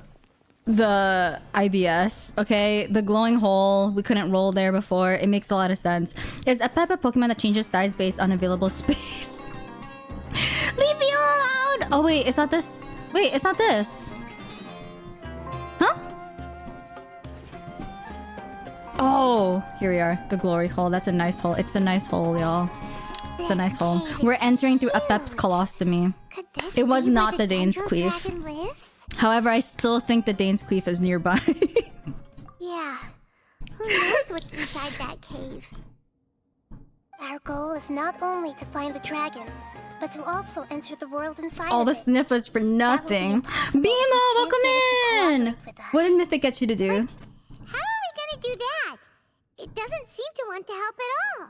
the IBS, okay? The glowing hole, we couldn't roll there before. It makes a lot of sense. Is Apep a Pokemon that changes size based on available space? Leave me alone! Oh wait, it's not this. Wait, it's not this. Huh? Oh, here we are. The glory hole. That's a nice hole. It's a nice hole, y'all. It's a nice hole. We're entering through Apep's colostomy. It was not the Dane's Queef. However, I still think the Dane's Queef is nearby. Yeah. Who knows what's inside that cave? Our goal is not only to find the dragon, but to also enter the world inside All of the it. sniffers for nothing. Bima, welcome in! What did Mythic get you to do? How are we gonna do that? It doesn't seem to want to help at all.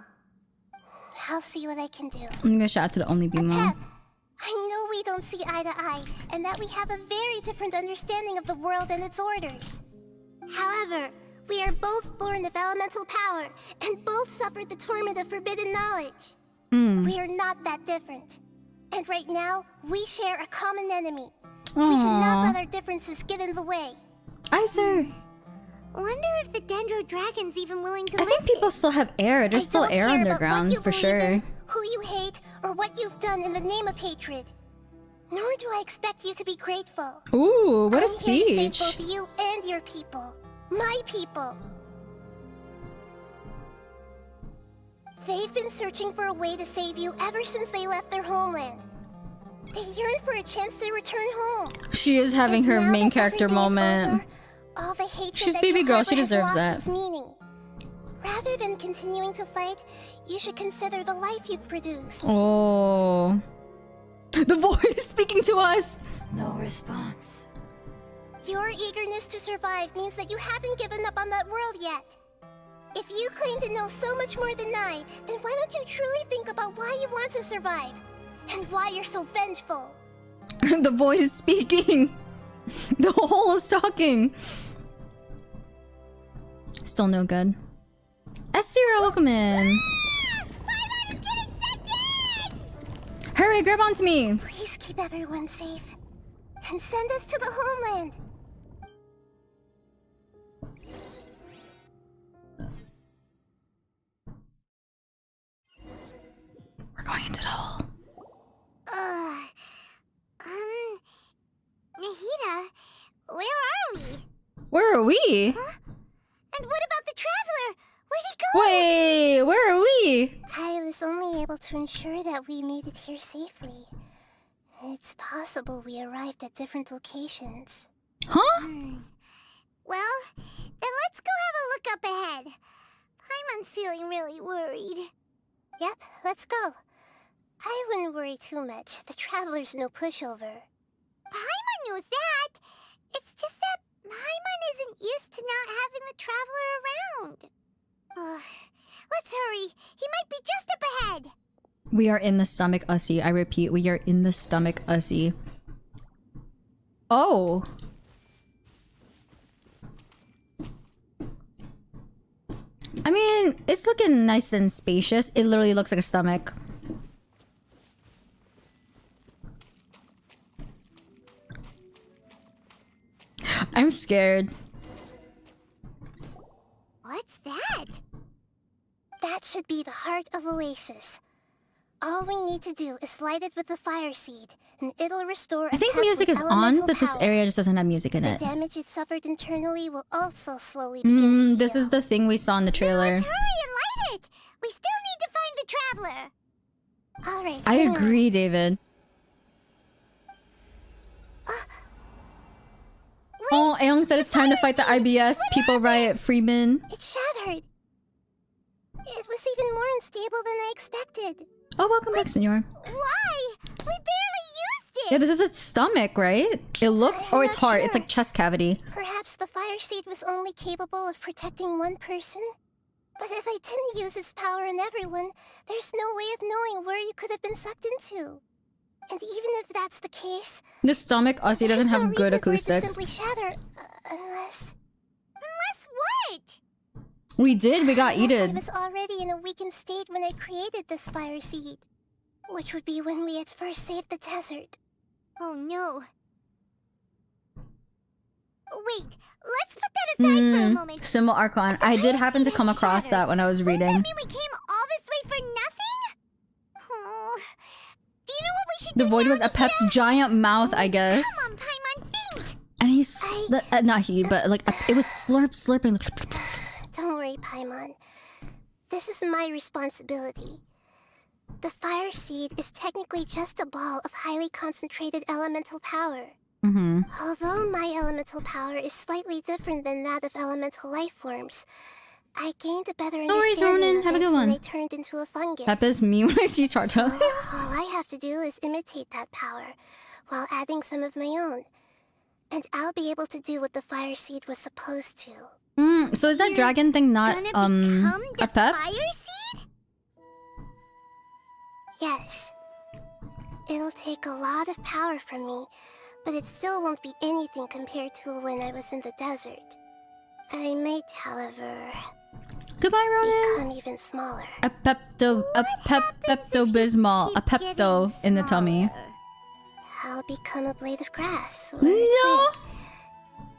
I'll see what I can do. I'm gonna shout out to the only Bima. Pep, I know we don't see eye to eye, and that we have a very different understanding of the world and its orders. However, we are both born of elemental power, and both suffered the torment of forbidden knowledge. We are not that different. And right now, we share a common enemy. We should not let our differences get in the way. Aye, sir. Wonder if the Dendro Dragon's even willing to I think people still have air. There's still air underground, for sure. Who you hate, or what you've done in the name of hatred. Nor do I expect you to be grateful. Ooh, what a I'm here to speech. save both you and your people. My people. They've been searching for a way to save you ever since they left their homeland. They yearn for a chance to return home. She is having her Now main that character everything is moment. over, all the hatred She's that baby you girl, harbor she has deserves lost that. its meaning. Rather than continuing to fight, you should consider the life you've produced. Oh. The voice speaking to us! No response. Your eagerness to survive means that you haven't given up on that world yet. If you claim to know so much more than I, then why don't you truly think about why you want to survive? And why you're so vengeful? The voice is speaking. The hole is talking. Still no good. S0, welcome in. Hurry, grab onto me. Please keep everyone safe. And send us to the homeland. We're going into the hole. Nahida, where are we? Where are we? Huh? And what about the traveler? Where'd he go? Wait, where are we? I was only able to ensure that we made it here safely. It's possible we arrived at different locations. Huh? Well, then let's go have a look up ahead. Paimon's feeling really worried. Yep, let's go. I wouldn't worry too much. The traveler's no pushover. Paimon knows that. It's just that Paimon isn't used to not having the traveler around. Let's hurry. He might be just up ahead. We are in the stomach ussy. I repeat, we are in the stomach ussy. Oh. I mean, it's looking nice and spacious. It literally looks like a stomach. I'm scared. What's that? That should be the heart of Oasis. All we need to do is light it with the fire seed, and it'll restore. I think music is on, but this area just doesn't have music in it. The damage it suffered internally will also slowly begin to heal. This is the thing we saw in the trailer. Now let's hurry and light it. We still need to find the traveler. All right. I agree, David. Oh, Aeong said it's time to fight the IBS. People riot, Freeman. It shattered. It was even more unstable than I expected. Oh, welcome back, senor. Why? We barely used it. Yeah, this is its stomach, right? It looked, or its heart. Sure. It's like chest cavity. Perhaps the fire seed was only capable of protecting one person. But if I didn't use its power on everyone, there's no way of knowing where you could have been sucked into. And even if that's the case, the stomach ussy doesn't have good acoustics. Simply shatter, unless what? We did. We got eaten. I was already in a weakened state when I created this fire seed, which would be when we had first saved the desert. Oh no! Wait, let's put that aside for a moment. Symbol Archon. I did happen to come across that when I was reading. Wouldn't that mean we came all this way for nothing? Oh. Do you know what we should do? The void was a Pep's giant mouth, I guess. Come on, Paimon, think! And he's... not he, but like, it was slurping. Don't worry, Paimon. This is my responsibility. The fire seed is technically just a ball of highly concentrated elemental power. Although my elemental power is slightly different than that of elemental life forms, I gained a better understanding of it when I turned into a fungus. Pep is me when I see Charta. So, all I have to do is imitate that power, while adding some of my own. And I'll be able to do what the fire seed was supposed to. So is that dragon thing not, a Pep? Fire seed? Yes. It'll take a lot of power from me, but it still won't be anything compared to when I was in the desert. I might, however... Goodbye, Ronan. Become even smaller. A Pepto-Bismol. A Pepto in the tummy. I'll become a blade of grass. Or no!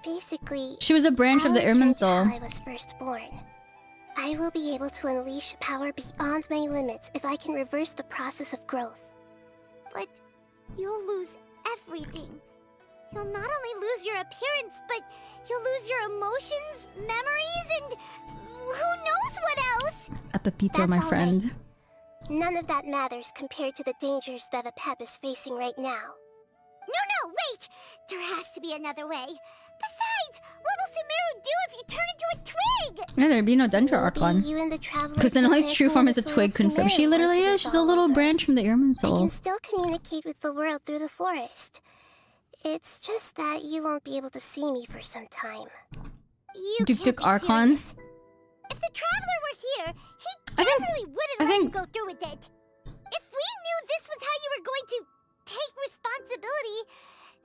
Basically, she was a branch of the Irminsul. I was first born. I will be able to unleash power beyond my limits if I can reverse the process of growth. But you'll lose everything. You'll not only lose your appearance, but you'll lose your emotions, memories, and who knows what else? A Pepito, my friend. Right. None of that matters compared to the dangers that a Pep is facing right now. No, wait! There has to be another way. Besides, what will Sumeru do if you turn into a twig? Yeah, there'd be no Dendro Archon. Because Denali's true form is a twig confirmed. She literally is. She's a little branch from the Irminsul. I can still communicate with the world through the forest. It's just that you won't be able to see me for some time. You Duk Archon? If the Traveler were here, he definitely wouldn't let you go through with it. If we knew this was how you were going to take responsibility,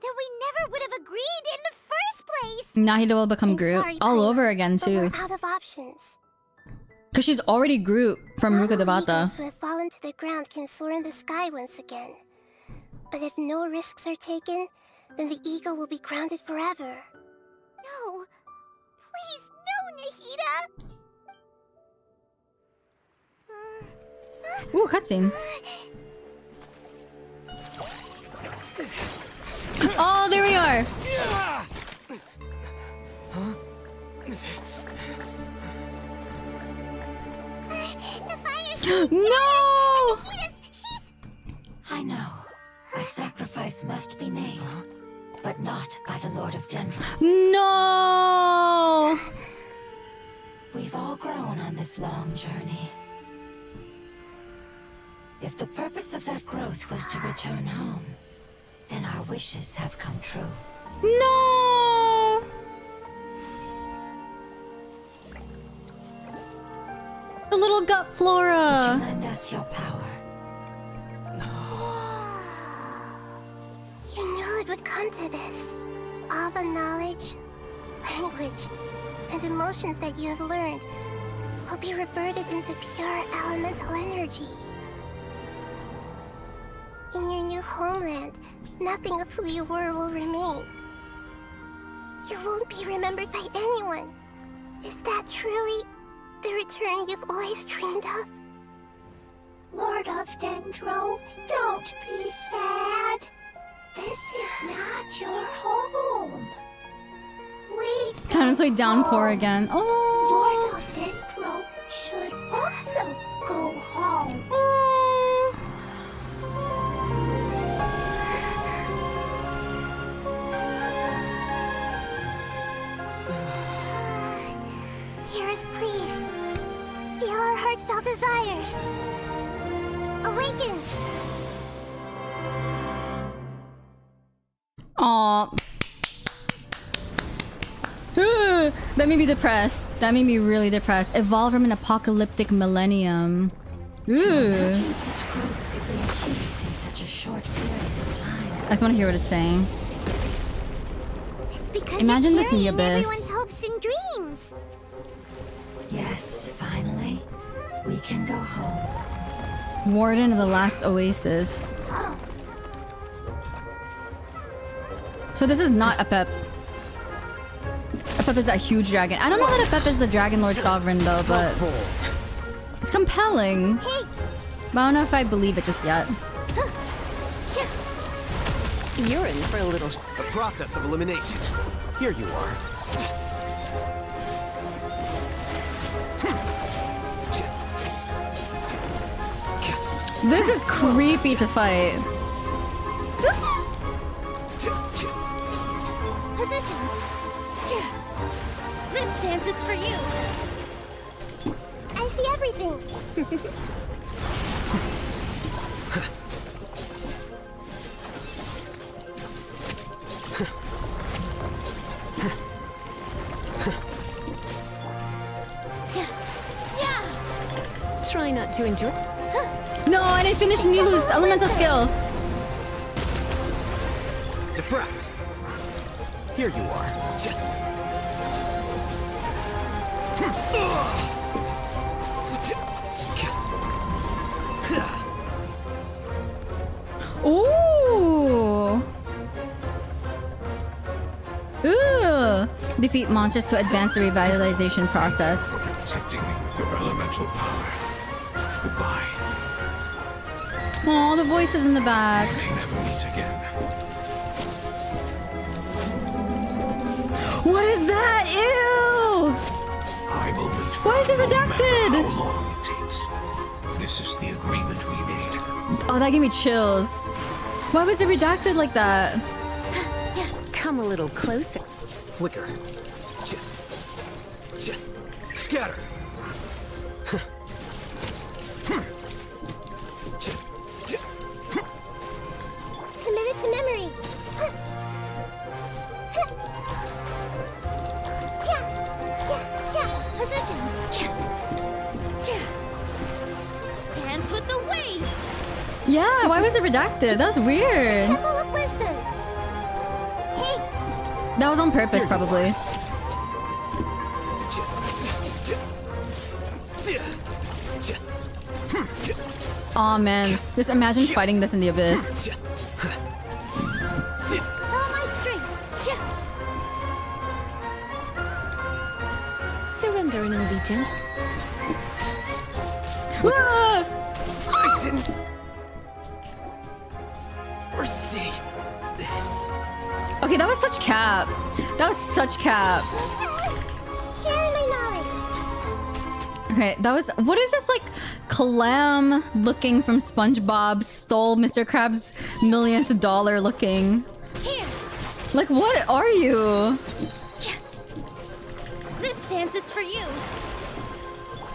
then we never would have agreed in the first place. Nahida will become I'm Groot sorry, all Paimon, over again but too. we're out of options. Cause she's already Groot from All Rukkhadevata. eagles who have fallen to the ground can soar in the sky once again. But if no risks are taken, then the eagle will be grounded forever. No. Please, no, Nahida. Ooh, cutscene. Oh, there we are. The fire's No! I know. A sacrifice must be made, but not by the Lord of Dendro. No! We've all grown on this long journey. If the purpose of that growth was to return home, then our wishes have come true. No! The little gut Would flora. you lend us your power? You knew it would come to this. All the knowledge, language, and emotions that you have learned will be reverted into pure elemental energy. In your new homeland, nothing of who you were will remain. You won't be remembered by anyone. Is that truly the return you've always dreamed of? Lord of Dendro, don't be sad. This is not your home. Wait. Time to play Downpour again. Oh. Lord of Dendro should also go home. Hearers, please. Feel our heartfelt desires. Awaken! Aw. That made me depressed. That made me really depressed. Evolve from an apocalyptic millennium. To imagine such growth could be achieved in such a short period of time. I just want to hear what it's saying. It's because Imagine you're this in the carrying abyss. everyone's hopes and dreams. Yes, finally, we can go home. Warden of the Last Oasis. So this is not Apep. Apep is that huge dragon. I don't know that Apep is the Dragon Lord Sovereign though, but it's compelling. Hey, But I don't know if I believe it just yet. You're in for a little... The process of elimination. Here you are. This is creepy to fight. positions. This dance is for you. I see everything. Try not to enjoy... No, I didn't finish Nilu's elemental skill. Diffract. Here you are. Ooh. Ooh. Defeat monsters to advance the revitalization process. Protecting me with your elemental power. Goodbye. Oh, the voices in the back. We may never meet again. What is that? Ew! I will wait for Why is it no matter redacted? how long it takes. This is the agreement we made. Oh, that gave me chills. Why was it redacted like that? Come a little closer. Flicker. Scatter. Committed to memory. Positions. Dance with the waves. Yeah, why was it redacted? That was weird. Temple of Wisdom. That was on purpose, probably. Aw, man. Just imagine fighting this in the abyss. With all my strength. Surrender an allegiance. Ah! I didn't foresee this. Okay, that was such cap. That was such cap. Sharing my knowledge. Okay, that was... What is this, like, clam looking from SpongeBob stole Mr. Krabs' millionth dollar looking? Here. Like, what are you? This dance is for you.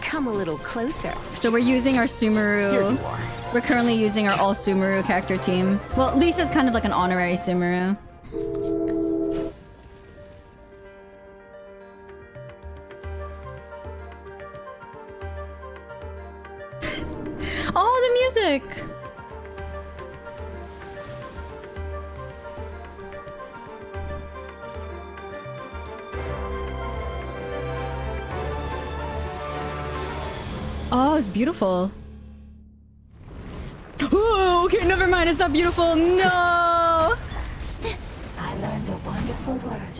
Come a little closer. So we're using our Sumeru. Here you are. We're currently using our all Sumeru character team. Well, Lisa's kind of like an honorary Sumeru. Oh, the music! Oh, it's beautiful. Oh, okay, never mind. It's not beautiful. No! I learned a wonderful word.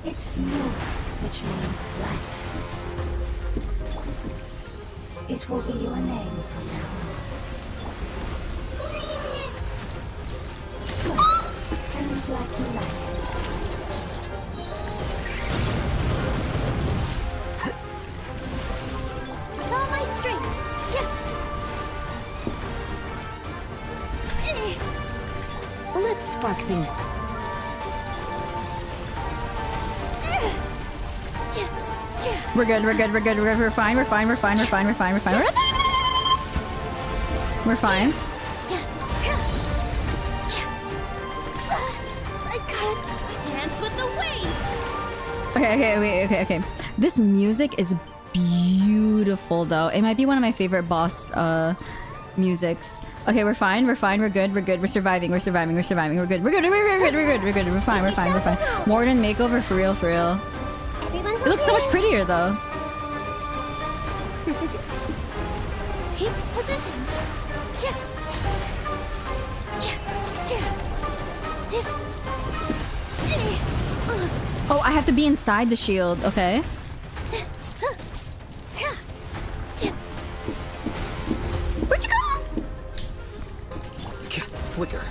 It's Nur, which means light. It will be your name from now on. Sounds like you like it. With all my strength. Let's spark things. We're good, we're good, we're good, we're fine, we're fine, we're fine, we're fine, we're fine, we're fine. We're fine. I gotta dance with the waves. Okay. This music is beautiful, though. It might be one of my favorite boss musics. Okay, we're fine, we're good, we're surviving, we're good, we're fine. Morden makeover for real. It looks so much prettier, though. Keep positions. Oh, I have to be inside the shield. Okay. Where'd you go? Flicker.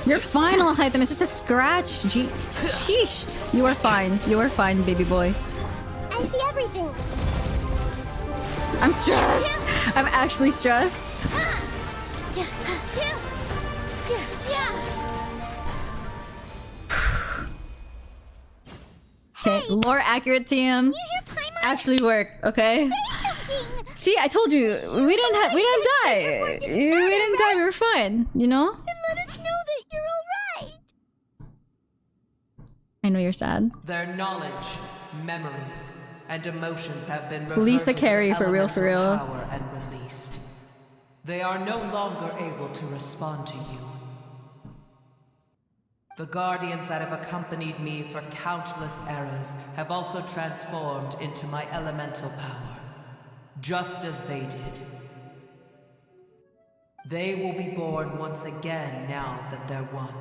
You're fine, Alhaitham. It's just a scratch. Sheesh. You are fine. You are fine, baby boy. I see everything. I'm stressed. I'm actually stressed. Okay, lore accurate team. Actually work, okay? See, I told you, we didn't die. We didn't die, we were fine, you know? And let us know that you're alright. I know you're sad. Their knowledge, memories, and emotions have been Lisa reverted Carey, to for real. elemental power and released. They are no longer able to respond to you. The guardians that have accompanied me for countless eras have also transformed into my elemental power, just as they did. They will be born once again now that they're one.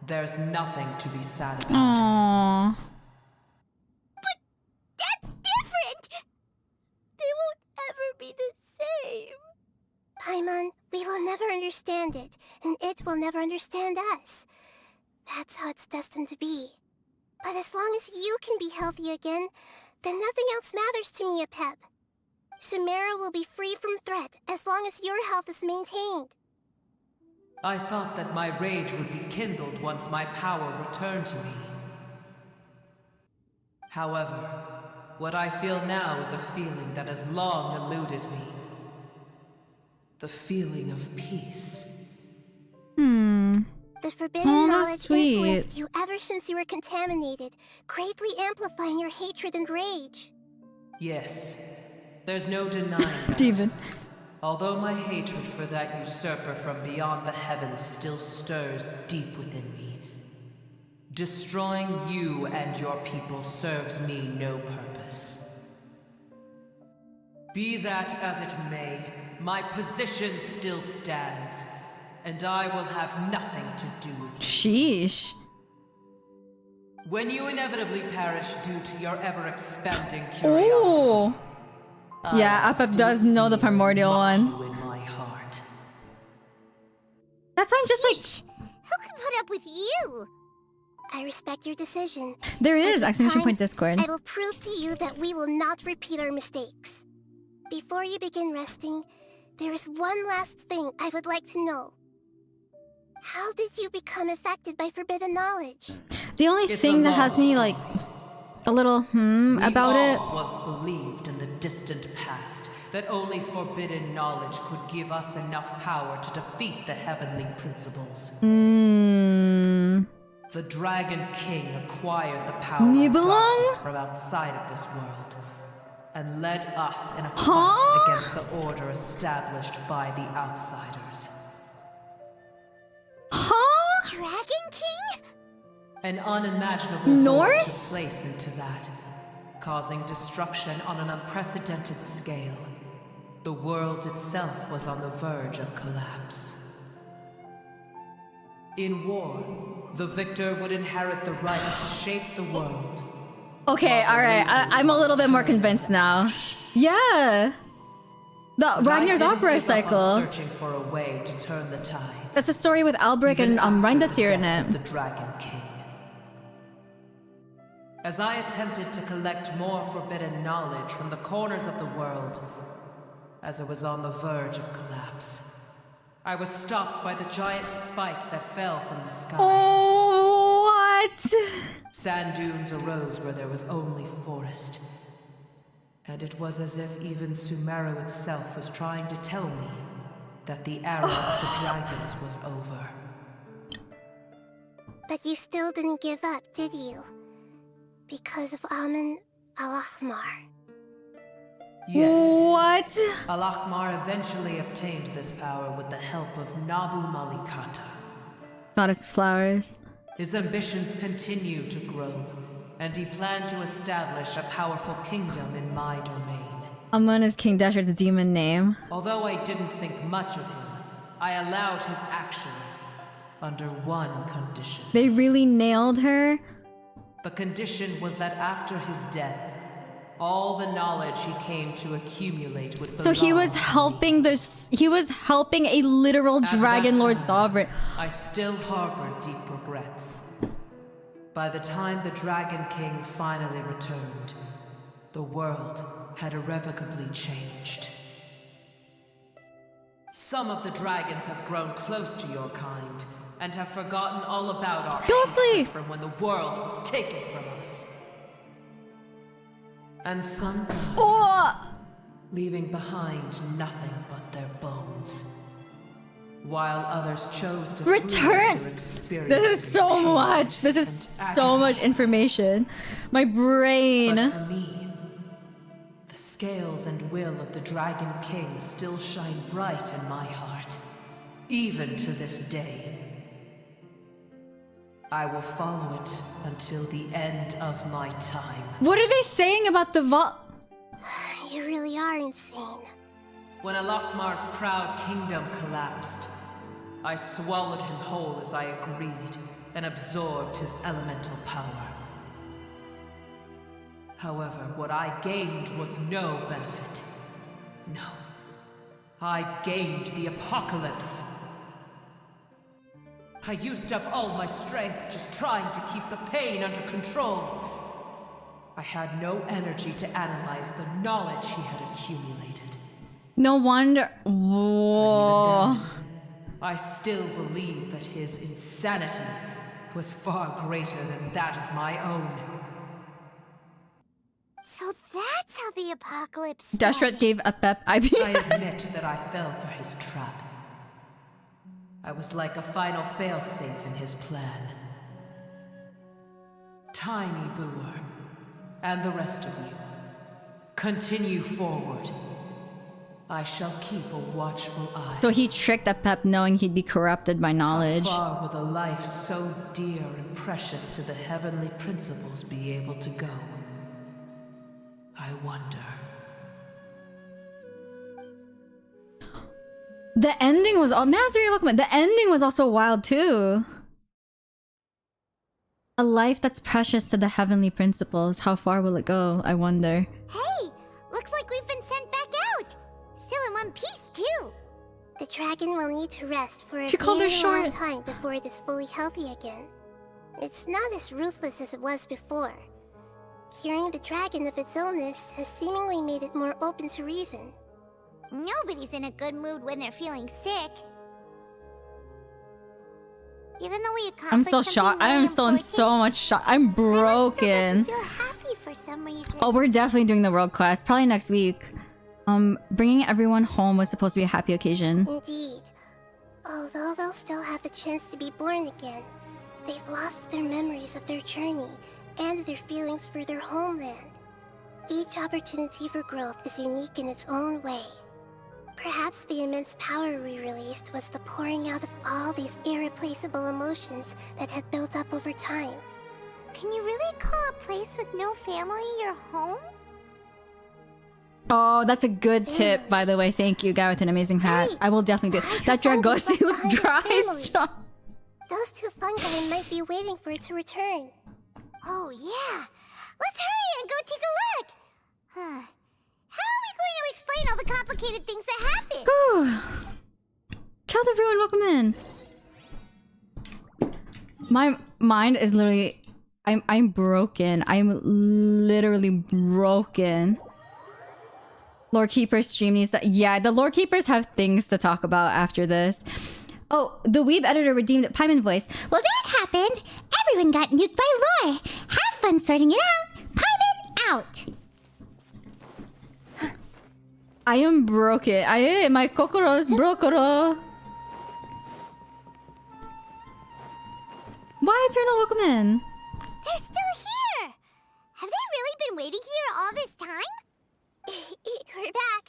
There's nothing to be sad about. Aww. But that's different! They won't ever be the same. Paimon, we will never understand it, and it will never understand us. That's how it's destined to be. But as long as you can be healthy again, then nothing else matters to me, Apep. Samara will be free from threat as long as your health is maintained. I thought that my rage would be kindled once my power returned to me. However, what I feel now is a feeling that has long eluded me. The feeling of peace. The forbidden knowledge sweet. influenced you ever since you were contaminated, greatly amplifying your hatred and rage. Yes, there's no denying that. Demon. Although my hatred for that usurper from beyond the heavens still stirs deep within me, destroying you and your people serves me no purpose. Be that as it may, my position still stands, and I will have nothing to do with you. Sheesh. When you inevitably perish due to your ever-expanding Ooh. curiosity, Yeah, Apep does know the Primordial One. you in my heart. That sounds just like... Who can put up with you? I respect your decision. There is! At this Exclamation time, point Discord. I will prove to you that we will not repeat our mistakes. Before you begin resting, there is one last thing I would like to know. How did you become affected by forbidden knowledge? The only thing that has me like a little about it. We all once believed in the distant past that only forbidden knowledge could give us enough power to defeat the heavenly principles. The Dragon King acquired the power of darkness from outside of this world and led us in a fight against the order established by the outsiders. Dragon King? An unimaginable Norse? took place into that, causing destruction on an unprecedented scale. The world itself was on the verge of collapse. In war, the victor would inherit the right to shape the world. Okay, alright. I'm a little bit more convinced now. Yeah! The Ragnar's opera cycle. Searching for a way to turn the tides. That's a story with Albrecht and Reindathir in it. The Dragon King. As I attempted to collect more forbidden knowledge from the corners of the world, as it was on the verge of collapse, I was stopped by the giant spike that fell from the sky. Oh, what? Sand dunes arose where there was only forest. And it was as if even Sumeru itself was trying to tell me that the era of the dragons was over. But you still didn't give up, did you? Because of Amun Al-Ahmar. Yes. What? Al-Ahmar eventually obtained this power with the help of Nabu Malikata. Goddess of flowers. His ambitions continued to grow, and he planned to establish a powerful kingdom in my domain. Amun is King Dasher's demon name. Although I didn't think much of him, I allowed his actions under one condition. They really nailed her. The condition was that after his death, all the knowledge he came to accumulate would belong. So he was helping he was helping a literal Dragon Lord sovereign. I still harbor deep regrets. By the time the Dragon King finally returned, the world had irrevocably changed. Some of the dragons have grown close to your kind and have forgotten all about our hatred from when the world was taken from us. And some died, leaving behind nothing but their bones. While others chose to return. This is so much. This is so much information. My brain. But for me, the scales and will of the Dragon King still shine bright in my heart, even to this day. I will follow it until the end of my time. What are they saying about the You really are insane. When Al-Ahmar's proud kingdom collapsed, I swallowed him whole as I agreed and absorbed his elemental power. However, what I gained was no benefit. No. I gained the apocalypse. I used up all my strength just trying to keep the pain under control. I had no energy to analyze the knowledge he had accumulated. No wonder. Whoa. But even then, I still believe that his insanity was far greater than that of my own. So that's how the apocalypse started. Dashret gave a pep IBS. I admit that I fell for his trap. I was like a final failsafe in his plan. Tiny Booer, and the rest of you, continue forward. I shall keep a watchful eye. So he tricked Apep knowing he'd be corrupted by knowledge. How far will a life so dear and precious to the heavenly principles be able to go? I wonder. The ending was... The ending was also wild too. A life that's precious to the heavenly principles. How far will it go? I wonder. Hey! Looks like we've been sent back out! Still in one piece, too! The dragon will need to rest for a very long time before it is fully healthy again. It's not as ruthless as it was before. Curing the dragon of its illness has seemingly made it more open to reason. Nobody's in a good mood when they're feeling sick. Even though we accomplished I'm still shocked. I am still in so much shock. I'm broken. Feel happy for some reason. Oh, we're definitely doing the world quest. Probably next week. Bringing everyone home was supposed to be a happy occasion. Indeed. Although they'll still have the chance to be born again, they've lost their memories of their journey and their feelings for their homeland. Each opportunity for growth is unique in its own way. Perhaps the immense power we released was the pouring out of all these irreplaceable emotions that had built up over time. Can you really call a place with no family your home? Oh, that's a good tip, by the way. Thank you, guy with an amazing hat. I will definitely do it. That Dragosi looks dry. Stop. Those two fungi might be waiting for it to return. Oh, yeah. Let's hurry and go take a look. Huh. How are we going to explain all the complicated things that happen? Child of Ruin, welcome in. My mind is literally... I'm broken. I'm literally broken. Lore Keeper stream needs to... Yeah, the Lore Keepers have things to talk about after this. Oh, the Weeb editor redeemed Paimon voice. Well, that happened. Everyone got nuked by Lore. Have fun sorting it out. Paimon out. I am broken. My kokoro is brokoro. Why, Eternal? Welcome in. They're still here. Have they really been waiting here all this time? We're back.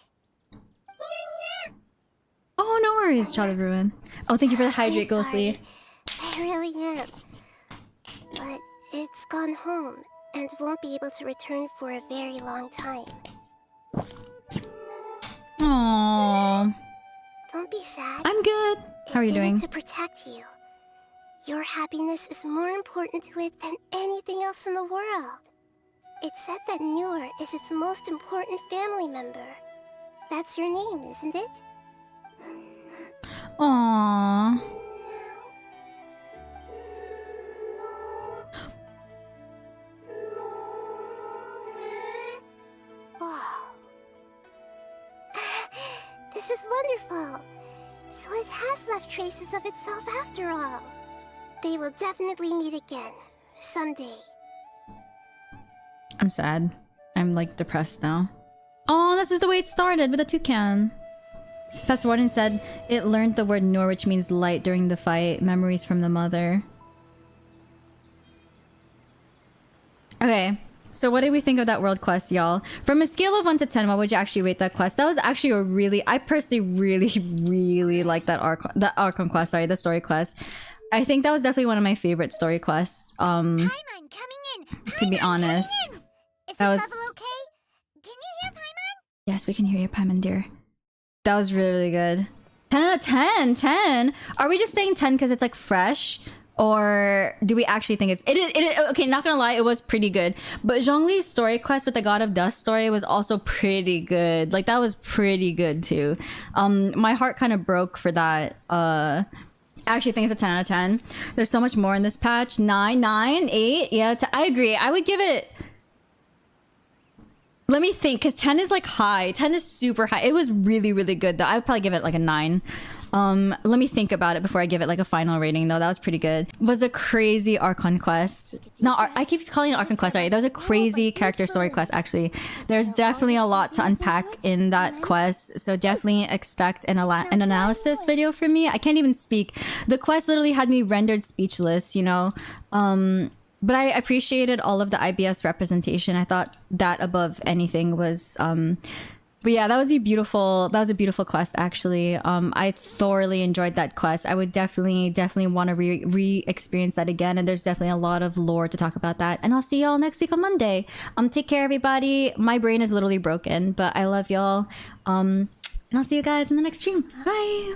Oh, no worries, Child of Ruin. Oh, thank you for the hydrate, Ghostly. I really am. But it's gone home and won't be able to return for a very long time. Aww. Don't be sad. I'm good. How are you doing? To protect you. Your happiness is more important to it than anything else in the world. It's said that Noor is its most important family member. That's your name, isn't it? Aww. This is wonderful. So it has left traces of itself after all. They will definitely meet again. Someday. I'm sad. I'm like depressed now. Oh, this is the way it started with the toucan. Pastor Warden said it learned the word Noor, which means light, during the fight. Memories from the mother. Okay, so what did we think of that world quest, y'all? From a scale of 1 to 10, what would you actually rate that quest? That was actually a really... I personally really like that Archon quest, sorry, the story quest. I think that was definitely one of my favorite story quests. Paimon, coming in. To be honest. Is that was... this level okay? Can you hear Paimon? Yes, we can hear you, Paimon, dear. That was really good. 10 out of 10! 10! Are we just saying 10 because it's like fresh? Or do we actually think it's... It is, okay, not gonna lie, it was pretty good. But Zhongli's story quest with the God of Dust story was also pretty good. Like, that was pretty good too. My heart kind of broke for that. I actually think it's a 10 out of 10. There's so much more in this patch. 9, 8. Yeah, I agree. I would give it... Let me think, because 10 is like high. 10 is super high. It was really good though. I would probably give it like a 9. Let me think about it before I give it like a final rating though. That was pretty good. It was a crazy Archon quest. No, I keep calling it Archon quest, right? That was a crazy character story quest actually. There's definitely a lot to unpack in that quest. So definitely expect an analysis video from me. I can't even speak. The quest literally had me rendered speechless, you know? But I appreciated all of the IBS representation. I thought that above anything was But yeah, that was a beautiful quest actually. I thoroughly enjoyed that quest. I would definitely want to re-experience that again, and there's definitely a lot of lore to talk about that. And I'll see y'all next week on Monday. Take care everybody. My brain is literally broken, but I love y'all. And I'll see you guys in the next stream. Bye.